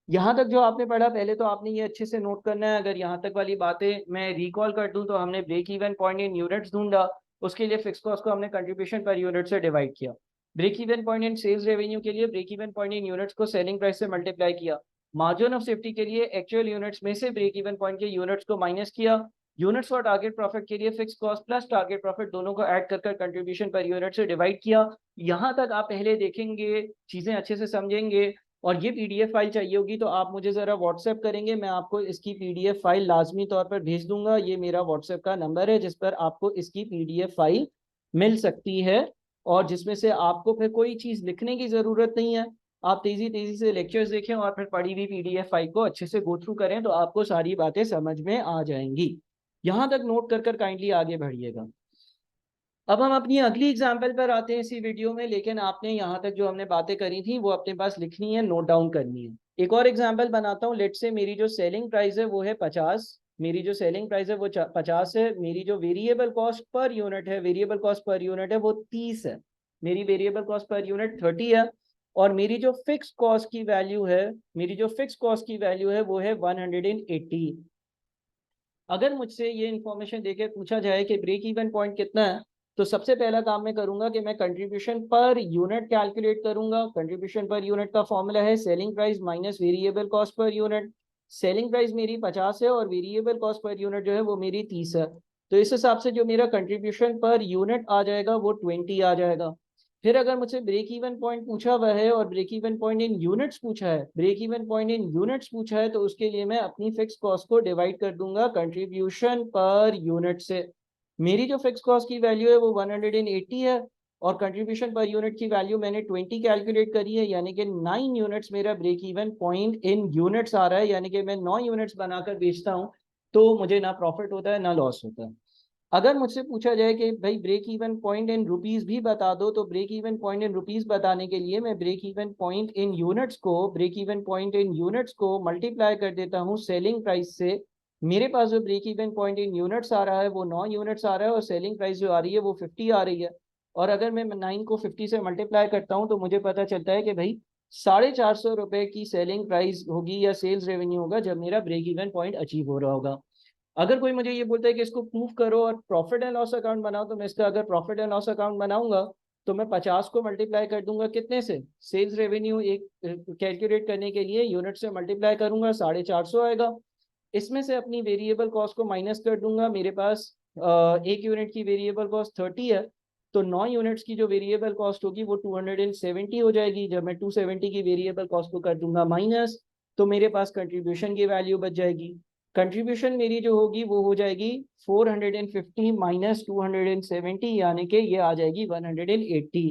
यहाँ तक जो आपने पढ़ा पहले तो आपने ये अच्छे से नोट करना है। अगर यहाँ तक वाली बातें मैं रिकॉल कर दूं तो हमने break even point in units ढूंढा, उसके लिए फिक्स कॉस्ट को हमने कंट्रीब्यूशन पर यूनिट से डिवाइड किया। Break even point in sales revenue के लिए break even point in units को सेलिंग प्राइस से मल्टीप्लाई किया। मार्जिन ऑफ सेफ्टी के लिए एक्चुअल यूनिट्स में से ब्रेक इवन पॉइंट के यूनिट्स को माइनस किया। यूनिट्स और टारगेट प्रॉफिट के लिए fix cost plus target profit दोनों को ऐड कर कंट्रीब्यूशन पर यूनिट से डिवाइड किया। यहाँ तक आप पहले देखेंगे, चीजें अच्छे से समझेंगे, और ये पीडीएफ फाइल चाहिए होगी तो आप मुझे ज़रा व्हाट्सएप करेंगे, मैं आपको इसकी पीडीएफ फाइल लाजमी तौर पर भेज दूंगा। ये मेरा व्हाट्सएप का नंबर है जिस पर आपको इसकी पीडीएफ फाइल मिल सकती है, और जिसमें से आपको फिर कोई चीज़ लिखने की ज़रूरत नहीं है। आप तेज़ी तेज़ी से लेक्चर्स देखें और फिर पढ़ी हुई पीडीएफ फाइल को अच्छे से गो थ्रू करें तो आपको सारी बातें समझ में आ जाएंगी। यहाँ तक नोट कर काइंडली आगे बढ़िएगा। अब हम अपनी अगली एग्जाम्पल पर आते हैं इसी वीडियो में, लेकिन आपने यहाँ तक जो हमने बातें करी थी वो अपने पास लिखनी है, नोट डाउन करनी है। एक और एग्जाम्पल बनाता हूँ। लेट से मेरी जो सेलिंग प्राइस है वो है 50, मेरी जो सेलिंग प्राइस है वो 50 है। मेरी जो वेरिएबल कॉस्ट पर यूनिट है, वेरिएबल कॉस्ट पर यूनिट है वो 30 है। मेरी वेरिएबल कॉस्ट पर यूनिट 30 है। और मेरी जो फिक्स कॉस्ट की वैल्यू है, मेरी जो फिक्स कॉस्ट की वैल्यू है वो है 180। अगर मुझसे ये इंफॉर्मेशन देके पूछा जाए कि ब्रेक इवन पॉइंट कितना है, तो सबसे पहला काम मैं करूंगा कि मैं कंट्रीब्यूशन पर यूनिट कैलकुलेट करूंगा। कंट्रीब्यूशन पर यूनिट का फॉर्मूला है selling price minus variable cost per unit. Selling price मेरी 50 है और वेरिएबल कॉस्ट पर यूनिट जो है वो मेरी 30 है। तो इस हिसाब से जो मेरा कंट्रीब्यूशन पर यूनिट आ जाएगा वो 20 आ जाएगा। फिर अगर मुझसे ब्रेक इवन पॉइंट पूछा हुआ है और break even point in units पूछा है, break even point in units पूछा है, तो उसके लिए मैं अपनी फिक्स कॉस्ट को डिवाइड कर दूंगा कंट्रीब्यूशन पर यूनिट से। मेरी जो फिक्स कॉस्ट की वैल्यू है वो 180 है और कंट्रीब्यूशन पर यूनिट की वैल्यू मैंने 20 कैलकुलेट करी है, यानी कि 9 यूनिट्स मेरा break even point in units आ रहा है। यानी कि मैं 9 यूनिट्स बनाकर बेचता हूँ तो मुझे ना प्रॉफिट होता है ना लॉस होता है। अगर मुझसे पूछा जाए कि भाई break even point in rupees भी बता दो, तो break even point in rupees बताने के लिए मैं break even point in units को, break even point in units को मल्टीप्लाई कर देता हूँ सेलिंग प्राइस से। मेरे पास जो break even point in units आ रहा है वो 9 यूनिट्स आ रहा है और सेलिंग प्राइस जो आ रही है वो 50 आ रही है। और अगर मैं 9 को 50 से मल्टीप्लाई करता हूँ तो मुझे पता चलता है कि भाई 450 की सेलिंग प्राइस होगी या सेल्स रेवेन्यू होगा जब मेरा ब्रेक इवन पॉइंट अचीव हो रहा होगा। अगर कोई मुझे ये बोलता है कि इसको प्रूफ करो और प्रॉफिट एंड लॉस अकाउंट बनाओ, तो मैं इसका अगर प्रॉफिट एंड लॉस अकाउंट बनाऊंगा तो मैं 50 को मल्टीप्लाई कर दूंगा कितने से, सेल्स रेवेन्यू एक कैलकुलेट करने के लिए यूनिट से मल्टीप्लाई करूंगा, 450 आएगा। इसमें से अपनी वेरिएबल कॉस्ट को माइनस कर दूंगा। मेरे पास एक यूनिट की वेरिएबल कॉस्ट 30 है, तो 9 यूनिट्स की जो वेरिएबल कॉस्ट होगी वो 270 हो जाएगी। जब मैं 270 की वेरिएबल कॉस्ट को कर दूंगा माइनस, तो मेरे पास कंट्रीब्यूशन की वैल्यू बच जाएगी। कंट्रीब्यूशन मेरी जो होगी वो हो जाएगी 450 माइनस 270, यानी कि ये आ जाएगी 180।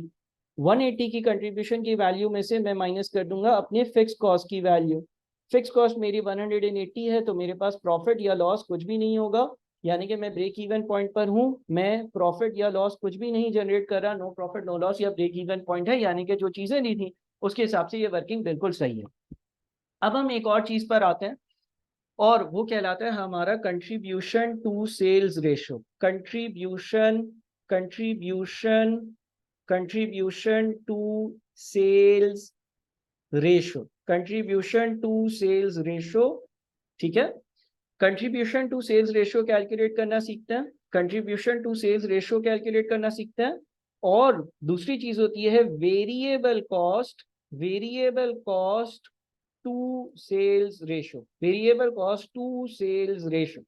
180 की कंट्रीब्यूशन की वैल्यू में से मैं माइनस कर दूंगा अपने फिक्स कॉस्ट की वैल्यू। फिक्स कॉस्ट मेरी 180 है, तो मेरे पास प्रॉफिट या लॉस कुछ भी नहीं होगा, यानी कि मैं ब्रेक इवन पॉइंट पर हूँ। मैं प्रॉफिट या लॉस कुछ भी नहीं जनरेट कर रहा, नो प्रॉफिट नो लॉस या ब्रेक इवन पॉइंट है, यानी कि जो चीजें दी थी उसके हिसाब से ये वर्किंग बिल्कुल सही है। अब हम एक और चीज पर आते हैं और वो कहलाता है हमारा contribution to sales ratio. Contribution contribution contribution to sales ratio, contribution to sales ratio, ठीक है। Contribution to sales ratio calculate करना सीखते हैं, contribution to sales ratio calculate करना सीखते हैं। और दूसरी चीज होती है variable cost, variable cost to sales ratio, variable cost to sales ratio.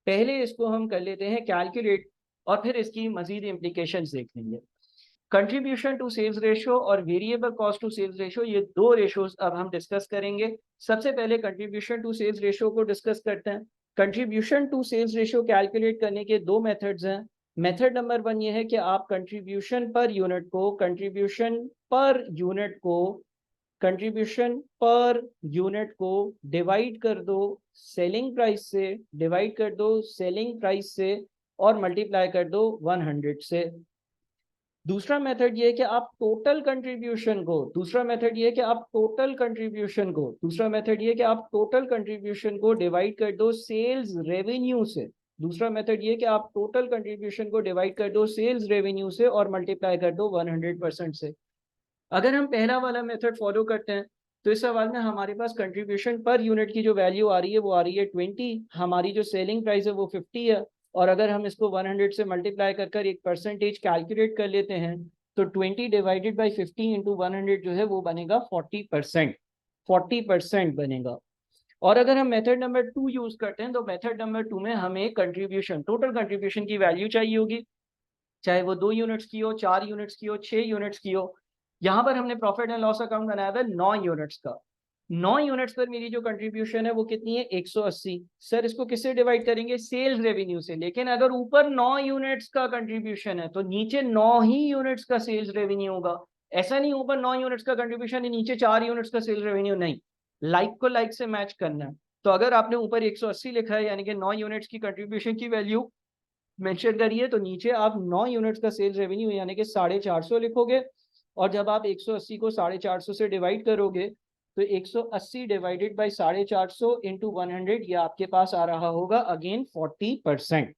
पहले इसको हम कर लेते हैं कैलकुलेट और फिर इसकी मजीद इम्प्लीकेशंस देख लेंगे। कंट्रीब्यूशन टू सेल्स रेशो और variable cost to sales ratio, ये दो रेशोज अब हम डिस्कस करेंगे। सबसे पहले कंट्रीब्यूशन टू सेल्स रेशो को डिस्कस करते हैं। Contribution to sales ratio calculate करने के दो मेथड्स हैं। मेथड नंबर 1 ये है कि आप कंट्रीब्यूशन पर यूनिट को, कंट्रीब्यूशन पर यूनिट को, कंट्रीब्यूशन पर यूनिट को डिवाइड कर दो सेलिंग प्राइस से, डिवाइड कर दो सेलिंग प्राइस से और मल्टीप्लाई कर दो 100 से। दूसरा मेथड ये है कि आप टोटल कंट्रीब्यूशन को, दूसरा मेथड ये है कि आप टोटल कंट्रीब्यूशन को, दूसरा मेथड ये है कि आप टोटल कंट्रीब्यूशन को डिवाइड कर दो सेल्स रेवेन्यू से। दूसरा मेथड ये है कि आप टोटल कंट्रीब्यूशन को डिवाइड कर दो सेल्स रेवेन्यू से और मल्टीप्लाई कर दो 100% से। अगर हम पहला वाला मेथड फॉलो करते हैं तो इस सवाल में हमारे पास कंट्रीब्यूशन पर यूनिट की जो वैल्यू आ रही है वो आ रही है 20, हमारी जो सेलिंग प्राइस है वो 50 है, और अगर हम इसको 100 से मल्टीप्लाई कर कर एक परसेंटेज कैलकुलेट कर लेते हैं तो 20 डिवाइडेड बाई 50 इंटू 100 जो है वो बनेगा 40%, 40% बनेगा। और अगर हम मेथड नंबर 2 यूज करते हैं तो मेथड नंबर 2 में हमें कंट्रीब्यूशन, टोटल कंट्रीब्यूशन की वैल्यू चाहिए होगी, चाहे वो 2 यूनिट्स की हो, 4 यूनिट्स की हो, 6 यूनिट्स की हो। यहाँ पर हमने प्रॉफिट एंड लॉस अकाउंट बनाया हुआ है 9 यूनिट्स का। 9 यूनिट्स पर मेरी जो कंट्रीब्यूशन है वो कितनी है, 180। सर इसको किससे डिवाइड करेंगे, सेल्स रेवेन्यू से। लेकिन अगर ऊपर 9 यूनिट्स का कंट्रीब्यूशन है तो नीचे 9 ही यूनिट्स का सेल्स रेवेन्यू होगा। ऐसा नहीं ऊपर 9 यूनिट्स का कंट्रीब्यूशन है नीचे 4 यूनिट्स का सेल्स रेवेन्यू, नहीं, लाइक को लाइक से मैच करना है। तो अगर आपने ऊपर 180 लिखा है यानी कि 9 यूनिट्स की कंट्रीब्यूशन की वैल्यू मेंशन करिए, तो नीचे आप 9 यूनिट्स का सेल्स रेवेन्यू यानी कि 450 लिखोगे। और जब आप 180 को 450 से डिवाइड करोगे तो 180 डिवाइडेड बाई 450 इंटू 100 ये आपके पास आ रहा होगा अगेन 40%।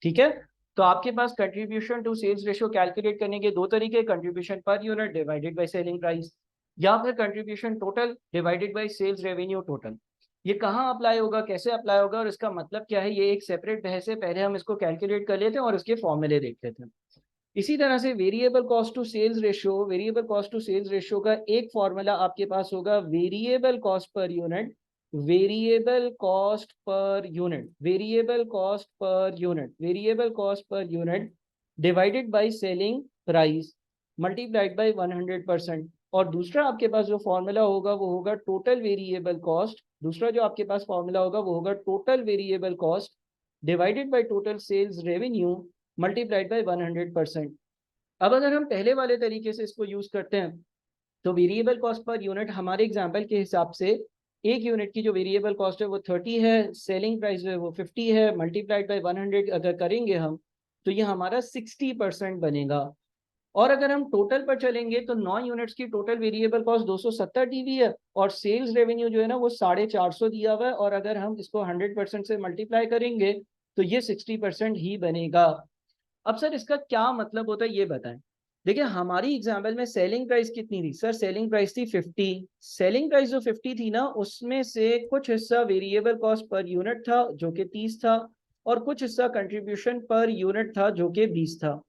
ठीक है, तो आपके पास contribution to sales ratio calculate करने के दो तरीके, contribution per unit divided by selling price, या फिर contribution total divided by sales revenue total. ये कहाँ अप्लाई होगा, कैसे अप्लाई होगा और इसका मतलब क्या है, ये एक सेपरेट बहस है। पहले हम इसको कैलकुलेट कर लेते हैं और इसके फॉर्मूले देख लेते हैं। इसी तरह से variable cost to sales ratio, variable cost to sales ratio का एक फॉर्मूला आपके पास होगा variable cost per unit, variable cost per unit, variable cost per unit, variable cost per unit divided by selling price multiplied by 100%। और दूसरा आपके पास जो formula होगा वो होगा टोटल वेरिएबल कॉस्ट, दूसरा जो आपके पास फॉर्मूला होगा वो होगा total variable cost divided by total sales revenue multiplied by 100%। अब अगर हम पहले वाले तरीके से इसको यूज करते हैं तो वेरिएबल कॉस्ट पर यूनिट हमारे एग्जांपल के हिसाब से एक यूनिट की जो वेरिएबल कॉस्ट है वो 30 है, सेलिंग प्राइस है वो 50 है, मल्टीप्लाइड बाय 100 अगर करेंगे हम तो ये हमारा 60% बनेगा। और अगर हम टोटल पर चलेंगे तो 9 यूनिट्स की टोटल वेरिएबल कॉस्ट 270 टीवी है और सेल्स रेवेन्यू जो है ना वो 450 दिया हुआ है, और अगर हम इसको 100% से मल्टीप्लाई करेंगे तो ये 60% ही बनेगा। अब सर इसका क्या मतलब होता है ये बताएं। देखिए हमारी एग्जाम्पल में सेलिंग प्राइस कितनी थी, सर सेलिंग प्राइस थी 50। सेलिंग प्राइस जो 50 थी ना उसमें से कुछ हिस्सा वेरिएबल कॉस्ट पर यूनिट था जो कि 30 था, और कुछ हिस्सा कंट्रीब्यूशन पर यूनिट था जो कि 20 था।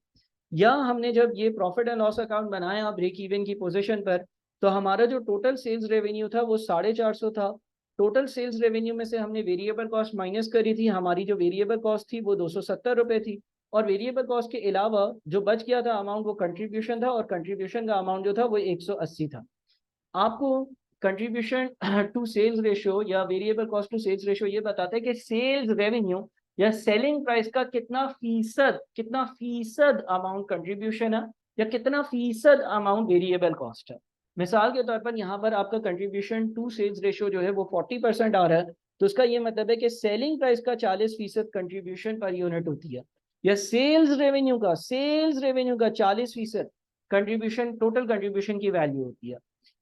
या हमने जब ये प्रॉफिट एंड लॉस अकाउंट बनाया ब्रेक इवन की पोजीशन पर तो हमारा जो टोटल सेल्स रेवेन्यू था वो 450 था। टोटल सेल्स रेवेन्यू में से हमने वेरिएबल कॉस्ट माइनस करी थी, हमारी जो वेरिएबल कॉस्ट थी वो 270 रुपए थी। और वेरिएबल कॉस्ट के अलावा जो बच गया था अमाउंट वो कंट्रीब्यूशन था, और कंट्रीब्यूशन का अमाउंट जो था वो 180 था। आपको कंट्रीब्यूशन टू सेल्स रेशियो या variable cost to sales ratio ये बताता है कि सेल्स रेवेन्यू या सेलिंग प्राइस का कितना फीसद अमाउंट कंट्रीब्यूशन है या कितना फीसद अमाउंट वेरिएबल कॉस्ट है। मिसाल के तौर पर यहाँ पर आपका कंट्रीब्यूशन टू सेल्स रेशियो जो है वो 40% आ रहा है, तो उसका ये मतलब है कि सेलिंग प्राइस का 40% कंट्रीब्यूशन पर यूनिट होती है, या सेल्स रेवेन्यू का 40% कंट्रीब्यूशन टोटल कंट्रीब्यूशन की वैल्यू होती है।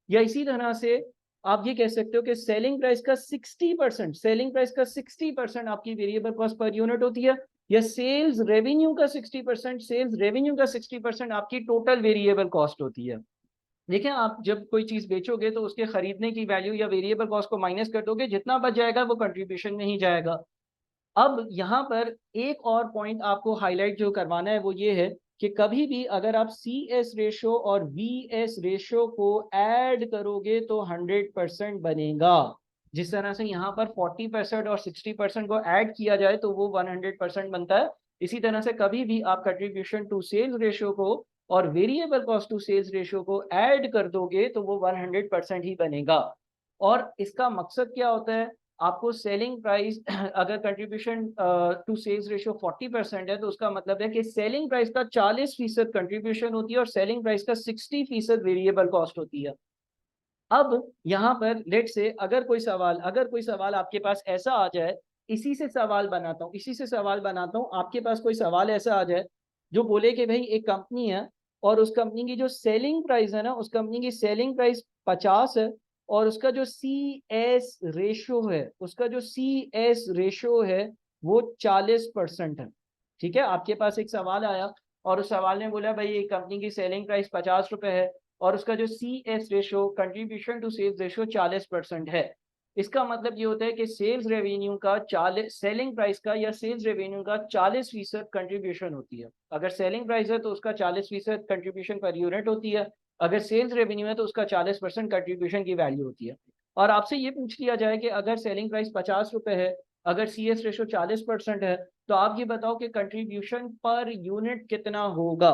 या इसी तरह से आप ये कह सकते हो कि सेलिंग प्राइस का 60%, सेलिंग प्राइस का 60% आपकी वेरिएबल कॉस्ट पर यूनिट होती है, या सेल्स रेवेन्यू का 60%, सेल्स रेवेन्यू का 60% आपकी टोटल वेरिएबल कॉस्ट होती है। देखिए आप जब कोई चीज बेचोगे तो उसके खरीदने की वैल्यू या वेरिएबल कॉस्ट को माइनस कर दोगे, जितना बच जाएगा वो कंट्रीब्यूशन में ही जाएगा। अब यहाँ पर एक और पॉइंट आपको हाईलाइट जो करवाना है वो ये है कि कभी भी अगर आप सी एस रेशो और वी एस रेशो को ऐड करोगे तो 100% बनेगा। जिस तरह से यहाँ पर 40% और 60% को ऐड किया जाए तो वो 100% बनता है, इसी तरह से कभी भी आप कंट्रीब्यूशन टू सेल्स रेशो को और variable cost to sales ratio को ऐड कर दोगे तो वो 100% ही बनेगा। और इसका मकसद क्या होता है, आपको सेलिंग प्राइस अगर कंट्रीब्यूशन टू सेल्स रेशियो 40% है तो उसका मतलब है कि सेलिंग प्राइस का 40% कंट्रीब्यूशन होती है और सेलिंग प्राइस का 60% वेरिएबल कॉस्ट होती है। अब यहाँ पर लेट से अगर कोई सवाल आपके पास ऐसा आ जाए, इसी से सवाल बनाता हूँ आपके पास कोई सवाल ऐसा आ जाए जो बोले कि भाई एक कंपनी है और उस कंपनी की जो सेलिंग प्राइस है ना, उस कंपनी की सेलिंग प्राइस 50 है, और उसका जो CS रेशो है, उसका जो CS रेशो है वो 40% है। ठीक है, आपके पास एक सवाल आया और उस सवाल ने बोला भाई एक कंपनी की सेलिंग प्राइस 50 रुपए है और उसका जो CS ratio, contribution to sales ratio 40% है। इसका मतलब ये होता है कि सेल्स रेवेन्यू का 40, सेलिंग प्राइस का या सेल्स रेवेन्यू का 40% कंट्रीब्यूशन होती है। अगर सेलिंग प्राइस है तो उसका 40% कंट्रीब्यूशन पर यूनिट होती है, अगर सेल्स रेवेन्यू है तो उसका 40% कंट्रीब्यूशन की वैल्यू होती है। और आपसे ये पूछ लिया जाए कि अगर सेलिंग प्राइस 50 रुपए है, अगर CS रेशो 40% है, तो आप ये बताओ कि कंट्रीब्यूशन पर यूनिट कितना होगा।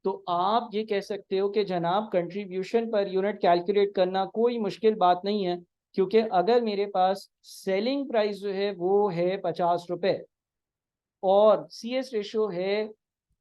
तो आप ये कह सकते हो कि जनाब कंट्रीब्यूशन पर यूनिट कैलकुलेट करना कोई मुश्किल बात नहीं है, क्योंकि अगर मेरे पास सेलिंग प्राइस जो है वो है 50 रुपए और CS रेशो है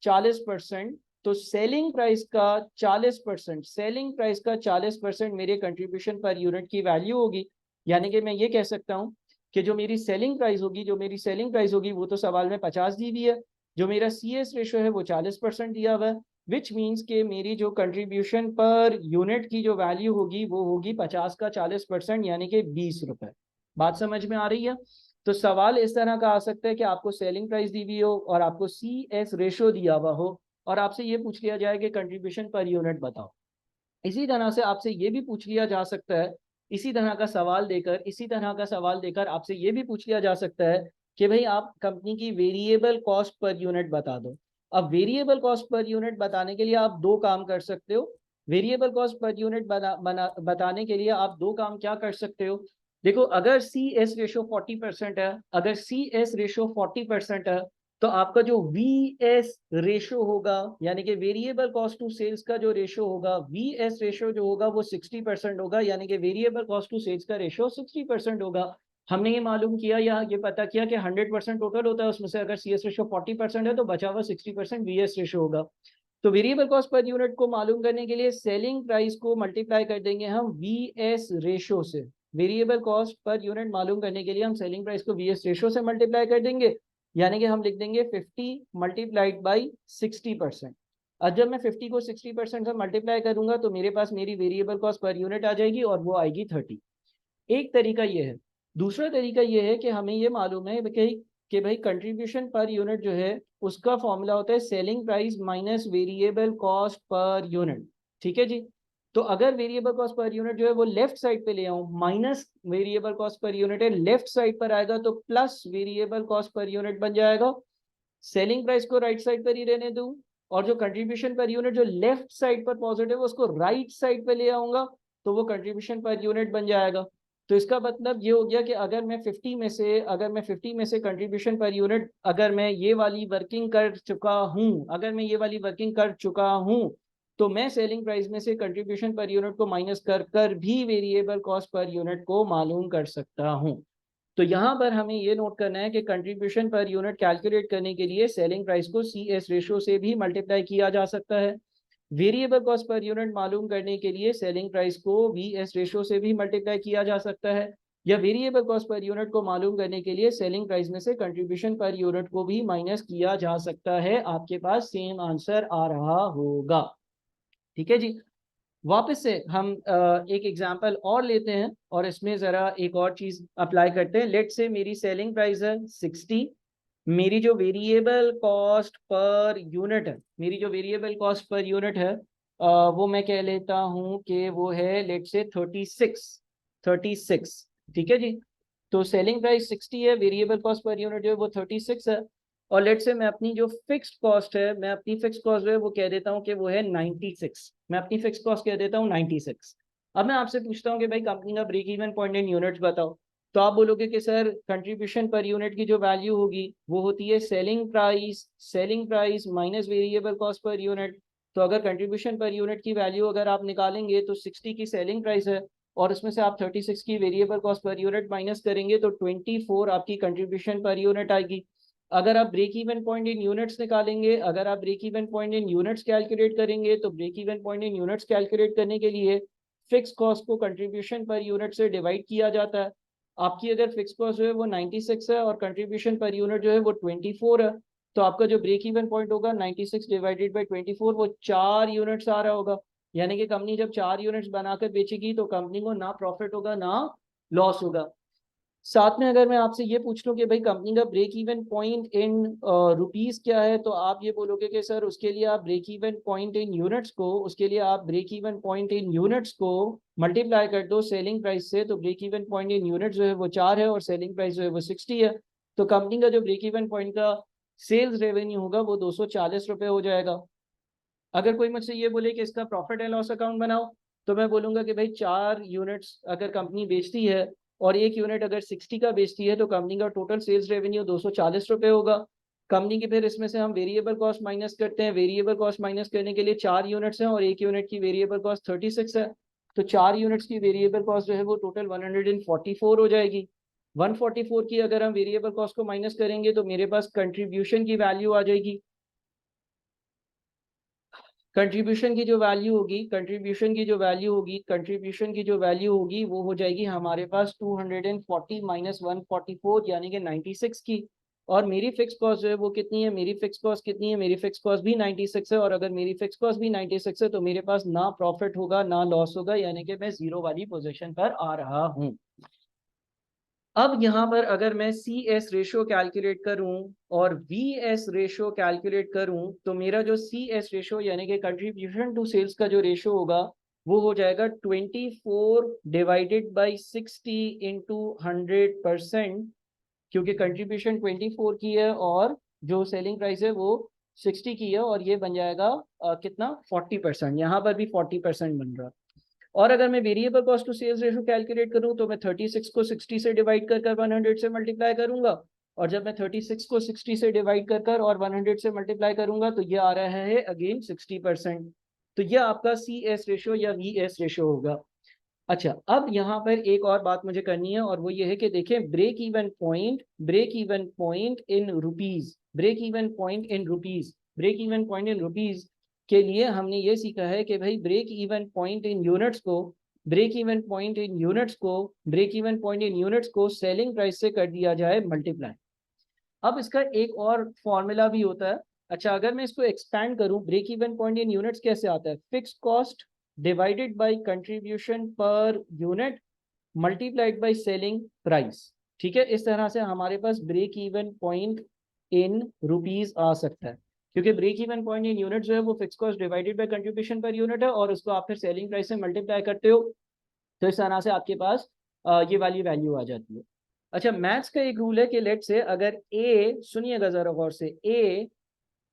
40%, तो सेलिंग प्राइस का 40%, सेलिंग प्राइस का 40% मेरे कंट्रीब्यूशन पर यूनिट की वैल्यू होगी। यानी कि मैं ये कह सकता हूँ कि जो मेरी सेलिंग प्राइस होगी, जो मेरी सेलिंग प्राइस होगी वो तो सवाल में 50 दी हुई है, जो मेरा CS रेशो है वो 40% दिया हुआ है, विच मीन्स के मेरी जो कंट्रीब्यूशन पर यूनिट की जो वैल्यू होगी वो होगी 50 का 40%, यानी कि 20 रुपए। बात समझ में आ रही है? तो सवाल इस तरह का आ सकता है कि आपको सेलिंग प्राइस दी हुई हो और आपको CS रेशो दिया हुआ हो और आपसे ये पूछ लिया जाए कि कंट्रीब्यूशन पर यूनिट बताओ। इसी तरह से आपसे ये भी पूछ लिया जा सकता है, इसी तरह का सवाल देकर, इसी तरह का सवाल देकर आपसे ये भी पूछ लिया जा सकता है कि भाई आप कंपनी की वेरिएबल कॉस्ट पर यूनिट बता दो। अब वेरिएबल कॉस्ट पर यूनिट बताने के लिए आप दो काम कर सकते हो। वेरिएबल कॉस्ट पर यूनिट बताने के लिए आप दो काम क्या कर सकते हो। देखो, अगर CS रेशो 40% है, अगर CS रेशो 40% है, तो आपका जो VS रेशो होगा, यानी कि वेरिएबल कॉस्ट टू सेल्स का जो रेशो होगा, VS रेशो जो होगा वो 60% होगा, यानी कि वेरिएबल कॉस्ट टू सेल्स का रेशो 60% होगा। हमने ये मालूम किया या ये पता किया कि 100% टोटल होता है, उसमें से अगर CS रेशो 40% है तो बचा हुआ 60% VS रेशो होगा। तो वेरिएबल कॉस्ट पर यूनिट को मालूम करने के लिए सेलिंग प्राइस को मल्टीप्लाई कर देंगे हम VS रेशो से। वेरिएबल कॉस्ट पर यूनिट मालूम करने के लिए हम सेलिंग प्राइस को VS रेशो से मल्टीप्लाई कर देंगे, यानी कि हम लिख देंगे 50 मल्टीप्लाइड बाई 60%। अब जब मैं 50 को 60% से मल्टीप्लाई करूंगा तो मेरे पास मेरी वेरिएबल कॉस्ट पर यूनिट आ जाएगी और वो आएगी 30। एक तरीका ये है। दूसरा तरीका ये है कि हमें ये मालूम है कि भाई कंट्रीब्यूशन पर यूनिट जो है उसका फॉर्मूला होता है selling price minus variable cost per unit. ठीक है जी। तो अगर वेरिएबल कॉस्ट पर यूनिट जो है वो लेफ्ट साइड पे ले आऊं, minus variable cost per unit है, लेफ्ट साइड पर आएगा तो plus variable cost per unit बन जाएगा। सेलिंग प्राइस को राइट साइड पर ही रहने दूं और जो कंट्रीब्यूशन पर यूनिट जो लेफ्ट साइड पर पॉजिटिव है उसको राइट साइड पे ले आऊंगा तो वो कंट्रीब्यूशन पर यूनिट बन जाएगा। तो इसका मतलब ये हो गया कि अगर मैं 50 में से कंट्रीब्यूशन पर यूनिट, अगर मैं ये वाली वर्किंग कर चुका हूं, अगर मैं ये वाली वर्किंग कर चुका हूं, तो मैं सेलिंग प्राइस में से कंट्रीब्यूशन पर यूनिट को माइनस कर कर भी वेरिएबल कॉस्ट पर यूनिट को मालूम कर सकता हूं। तो यहाँ पर हमें ये नोट करना है कि कंट्रीब्यूशन पर यूनिट कैलकुलेट करने के लिए सेलिंग प्राइस को CS रेशो से भी मल्टीप्लाई किया जा सकता है। वेरिएबल कॉस्ट पर यूनिट मालूम करने के लिए सेलिंग प्राइस को VS रेशो से भी मल्टीप्लाई किया जा सकता है, या वेरिएबल कॉस्ट पर यूनिट को मालूम करने के लिए सेलिंग प्राइस में से कंट्रीब्यूशन पर यूनिट को भी माइनस किया जा सकता है। आपके पास सेम आंसर आ रहा होगा। ठीक है जी। वापस से हम एक एग्जांपल और लेते हैं और इसमें जरा एक और चीज अप्लाई करते हैं। लेट से मेरी सेलिंग प्राइस है 60, मेरी जो वेरिएबल कॉस्ट पर यूनिट है, मेरी जो वेरिएबल कॉस्ट पर यूनिट है वो मैं कह लेता हूं कि वो है लेट से 36। ठीक है जी। तो सेलिंग प्राइस 60 है, वेरिएबल कॉस्ट पर यूनिट जो है वो 36 है, और लेट से मैं अपनी जो फिक्स्ड कॉस्ट है, मैं अपनी फिक्स्ड कॉस्ट जो है वो कह देता हूँ कि वो है 96। मैं अपनी फिक्स्ड कॉस्ट कह देता हूँ 96। अब मैं आपसे पूछता हूँ कि भाई कंपनी का break even point in units बताओ। तो आप बोलोगे कि सर कंट्रीब्यूशन पर यूनिट की जो वैल्यू होगी वो होती है selling price minus variable cost per unit. तो अगर कंट्रीब्यूशन पर यूनिट की वैल्यू अगर आप निकालेंगे तो 60 की सेलिंग प्राइस है और उसमें से आप 36 की variable cost per unit minus करेंगे तो 24 आपकी कंट्रीब्यूशन पर यूनिट आएगी। अगर आप break even point in units निकालेंगे, अगर आप break even point in units calculate करेंगे तो break even point in units calculate करने के लिए फिक्स कॉस्ट को कंट्रीब्यूशन पर यूनिट से डिवाइड किया जाता है। आपकी अगर फिक्स कॉस्ट जो है वो 96 है और कंट्रीब्यूशन पर यूनिट जो है वो 24 है, तो आपका जो ब्रेक इवन पॉइंट होगा 96 डिवाइडेड बाई 24, वो 4 यूनिट्स आ रहा होगा। यानी कि कंपनी जब 4 यूनिट्स बनाकर बेचेगी तो कंपनी को ना प्रॉफिट होगा ना लॉस होगा। साथ में अगर मैं आपसे ये पूछ लूं कि भाई कंपनी का break even point in rupees क्या है, तो आप ये बोलोगे कि सर उसके लिए आप break even point in units को, उसके लिए आप break even point in units को मल्टीप्लाई कर दो सेलिंग प्राइस से। तो break even point in units जो है वो 4 है और सेलिंग प्राइस जो है वो 60 है। तो कंपनी का जो ब्रेक इवन पॉइंट का सेल्स रेवेन्यू होगा वो 240 रुपये हो जाएगा। अगर कोई मुझसे ये बोले कि इसका प्रॉफिट एंड लॉस अकाउंट बनाओ, तो मैं बोलूंगा कि भाई 4 यूनिट्स अगर कंपनी बेचती है और एक यूनिट अगर 60 का बेचती है, तो कंपनी का टोटल सेल्स रेवेन्यू 240 रुपये होगा। कंपनी की फिर इसमें से हम वेरिएबल कॉस्ट माइनस करते हैं। वेरिएबल कॉस्ट माइनस करने के लिए 4 यूनिट्स हैं और एक यूनिट की वेरिएबल कॉस्ट 36 है। तो 4 यूनिट्स की वेरिएबल कॉस्ट जो है वो टोटल 144 हो जाएगी। 144 की अगर हम वेरिएबल कॉस्ट को माइनस करेंगे तो मेरे पास कंट्रीब्यूशन की वैल्यू आ जाएगी। कंट्रीब्यूशन की जो वैल्यू होगी, कंट्रीब्यूशन की जो वैल्यू होगी वो हो जाएगी हमारे पास 240 माइनस 144 यानी कि 96 की। और मेरी फिक्स कॉस्ट जो है वो कितनी है, मेरी फिक्स कॉस्ट भी 96 है। और अगर मेरी फिक्स कॉस्ट भी 96 है तो मेरे पास ना प्रॉफिट होगा ना लॉस होगा, यानी कि मैं जीरो वाली पोजीशन पर आ रहा हूँ। अब यहाँ पर अगर मैं सी एस रेशियो कैलकुलेट करूं और वी एस रेशियो कैलकुलेट करूं, तो मेरा जो सी एस रेशियो यानी कि कंट्रीब्यूशन टू सेल्स का जो रेशियो होगा वो हो जाएगा 24 डिवाइडेड बाई 60 इंटू 100%, क्योंकि कंट्रीब्यूशन 24 की है और जो सेलिंग प्राइस है वो 60 की है, और ये बन जाएगा कितना 40%। यहाँ पर भी 40% बन रहा है। और अगर मैं variable cost to sales ratio calculate करूं तो मैं 36 को 60 से डिवाइड कर 100 से मल्टीप्लाई करूंगा। और जब मैं 36 को 60 से डिवाइड कर और 100 से मल्टीप्लाई करूंगा तो ये आ रहा है अगेन 60%। तो ये आपका सी एस रेशियो या वी एस रेशियो होगा। अच्छा, अब यहाँ पर एक और बात मुझे करनी है और वो ये है कि देखें break even point in rupees, break even point in rupees के लिए हमने ये सीखा है कि भाई break even point in units को, break even point in units को सेलिंग प्राइस से कर दिया जाए मल्टीप्लाई। अब इसका एक और फॉर्मूला भी होता है। अच्छा, अगर मैं इसको एक्सपैंड करूं, break even point in units कैसे आता है, fix cost divided by contribution per unit multiplied by selling price. ठीक है, इस तरह से हमारे पास break even point in rupees आ सकता है, क्योंकि break even point in unit जो है वो fixed cost divided by contribution per unit है और उसको आप फिर सेलिंग प्राइस से मल्टीप्लाई करते हो, तो इस तरह से आपके पास ये वाली वैल्यू आ जाती है। अच्छा, मैथ्स का एक रूल है कि लेट से अगर ए, सुनिएगा जरा गौर से, ए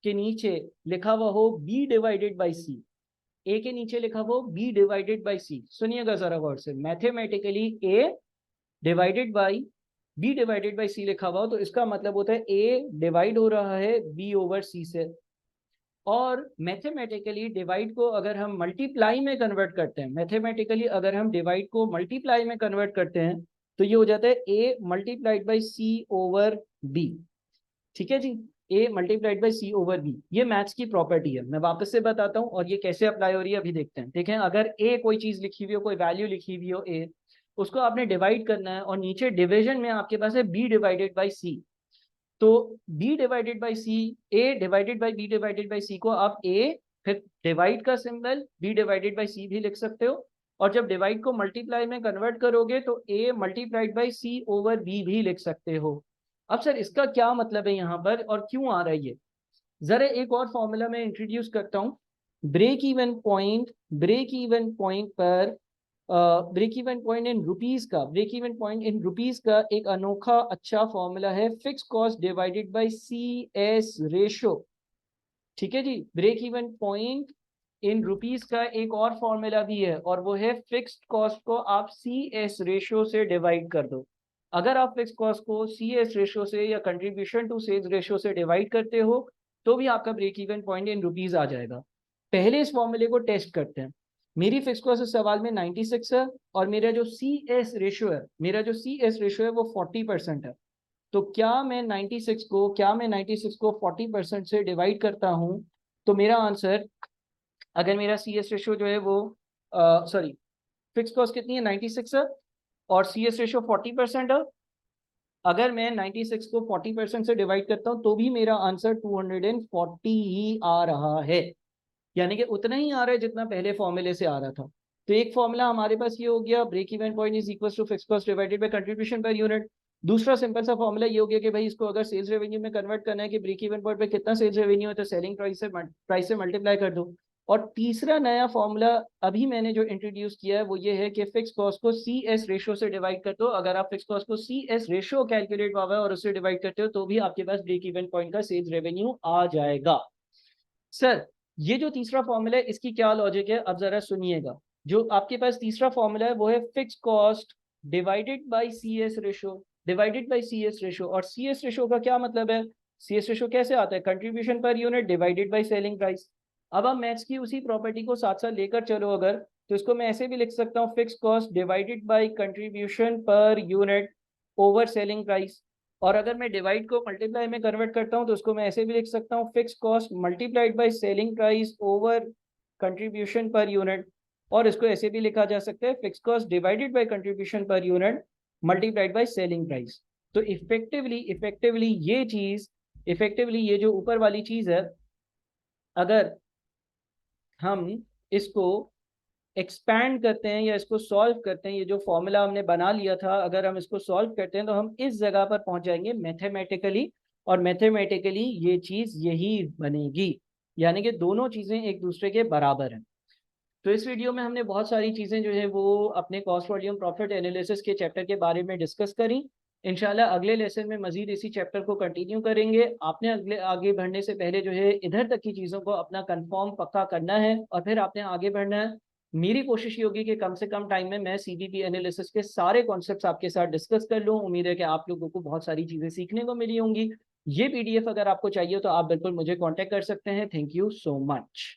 के नीचे लिखा हुआ हो बी डिवाइडेड बाई सी, ए के नीचे लिखा हो बी डिवाइडेड बाई सी, सुनिएगा जरा गौर से, mathematically A divided by B divided by C लिखा हुआ हो तो इसका मतलब होता है ए डिवाइड हो रहा है बी ओवर सी से। और मैथमेटिकली डिवाइड को अगर हम मल्टीप्लाई में कन्वर्ट करते हैं, मैथमेटिकली अगर हम डिवाइड को मल्टीप्लाई में कन्वर्ट करते हैं तो ये हो जाता है A multiplied by C over B. ठीक है जी, A multiplied by C over B, ये मैथ्स की प्रॉपर्टी है। मैं वापस से बताता हूँ और ये कैसे अप्लाई हो रही है अभी देखते हैं। देखें, अगर ए कोई चीज लिखी हुई हो, कोई वैल्यू लिखी हुई हो ए, उसको आपने डिवाइड करना है और नीचे डिवीजन में आपके पास है बी डिवाइडेड बाई सी। तो B divided by C, A divided by B divided by C को आप ए फिर डिवाइड का symbol B divided by C भी लिख सकते हो, और जब डिवाइड को मल्टीप्लाई में कन्वर्ट करोगे तो A multiplied by C over B भी लिख सकते हो। अब सर इसका क्या मतलब है यहाँ पर और क्यों आ रहा है ये, जरा एक और फॉर्मूला मैं इंट्रोड्यूस करता हूँ। ब्रेक इवन पॉइंट पर break even point in rupees का एक अनोखा अच्छा फॉर्मूला है, fix cost divided by C S ratio. ठीक है जी, break even point in rupees का एक और फॉर्मूला भी है और वो है फिक्स्ड कॉस्ट को आप सी एस रेशो से डिवाइड कर दो। अगर आप फिक्स कॉस्ट को सी एस रेशो से या कंट्रीब्यूशन टू सेल्स रेशो से डिवाइड करते हो तो भी आपका break even point in rupees आ जाएगा। पहले इस फॉर्मूले को टेस्ट करते हैं। मेरी फिक्स कॉस्ट इस सवाल में 96 है और मेरा जो सी एस रेशो है वो 40% है। तो क्या मैं 96 को 40% से डिवाइड करता हूं तो मेरा आंसर, अगर मेरा सी एस रेशो जो है वो सॉरी, फिक्स कॉस्ट कितनी है 96 है और सी एस रेशो 40% है, अगर मैं 96 को 40% से डिवाइड करता हूं तो भी मेरा आंसर 240 ही आ रहा है, यानी कि उतना ही आ रहा है जितना पहले फॉर्मूले से आ रहा था। तो एक फॉर्मूला हमारे पास ये हो गया, break even point is equal to fix cost divided by contribution per unit. दूसरा सिंपल सा फॉर्मूला ये हो गया कि भाई इसको अगर सेल्स रेवेन्यू में कन्वर्ट करना है कि ब्रेक इवन पॉइंट पे कितना सेल्स रेवेन्यू है, तो सेलिंग प्राइस से मल्टीप्लाई कर दो। और तीसरा नया फॉर्मूला अभी मैंने जो इंट्रोड्यूस किया है वो ये है कि फिक्स कॉस्ट को सी एस रेशो से डिवाइड कर दो। अगर आप फिक्स कॉस्ट को सी एस रेशो कैलकुलेट हुआ है और उससे डिवाइड करते हो तो भी आपके पास ब्रेक इवन पॉइंट का सेल्स रेवेन्यू आ जाएगा। सर ये जो तीसरा फॉर्मूला है इसकी क्या लॉजिक है, अब जरा सुनिएगा। जो आपके पास तीसरा फॉर्मूला है वो है fix cost divided by C S ratio, divided by C S ratio. और सी एस रेशो का क्या मतलब है, सी एस रेशो कैसे आता है, contribution per unit divided by selling price. अब आप मैथ्स की उसी प्रॉपर्टी को साथ साथ लेकर चलो अगर, तो इसको मैं ऐसे भी लिख सकता हूँ, fix cost divided by contribution per unit over selling price. और अगर मैं डिवाइड को मल्टीप्लाई में कन्वर्ट करता हूँ तो उसको मैं ऐसे भी लिख सकता हूँ, fix cost multiplied by selling price over contribution per unit. और इसको ऐसे भी लिखा जा सकता है, fix cost divided by contribution per unit multiplied by selling price. तो इफेक्टिवली ये जो ऊपर वाली चीज है, अगर हम इसको एक्सपैंड करते हैं या इसको सॉल्व करते हैं, ये जो फॉर्मूला हमने बना लिया था अगर हम इसको सॉल्व करते हैं तो हम इस जगह पर पहुंच जाएंगे मैथमेटिकली, और मैथमेटिकली ये चीज यही बनेगी, यानी कि दोनों चीजें एक दूसरे के बराबर हैं। तो इस वीडियो में हमने बहुत सारी चीजें जो है वो अपने कॉस्ट वॉल्यूम प्रॉफिट एनालिसिस के चैप्टर के बारे में डिस्कस करी। इंशाल्लाह अगले लेसन में मजीद इसी चैप्टर को कंटिन्यू करेंगे। आपने अगले आगे बढ़ने से पहले जो है इधर तक की चीज़ों को अपना कंफर्म पक्का करना है और फिर आपने आगे बढ़ना है। मेरी कोशिश ये होगी कि कम से कम टाइम में मैं सीवीपी एनालिसिस के सारे कॉन्सेप्ट्स आपके साथ डिस्कस कर लूँ। उम्मीद है कि आप लोगों को बहुत सारी चीज़ें सीखने को मिली होंगी। ये पीडीएफ अगर आपको चाहिए तो आप बिल्कुल मुझे कॉन्टेक्ट कर सकते हैं। Thank you so much.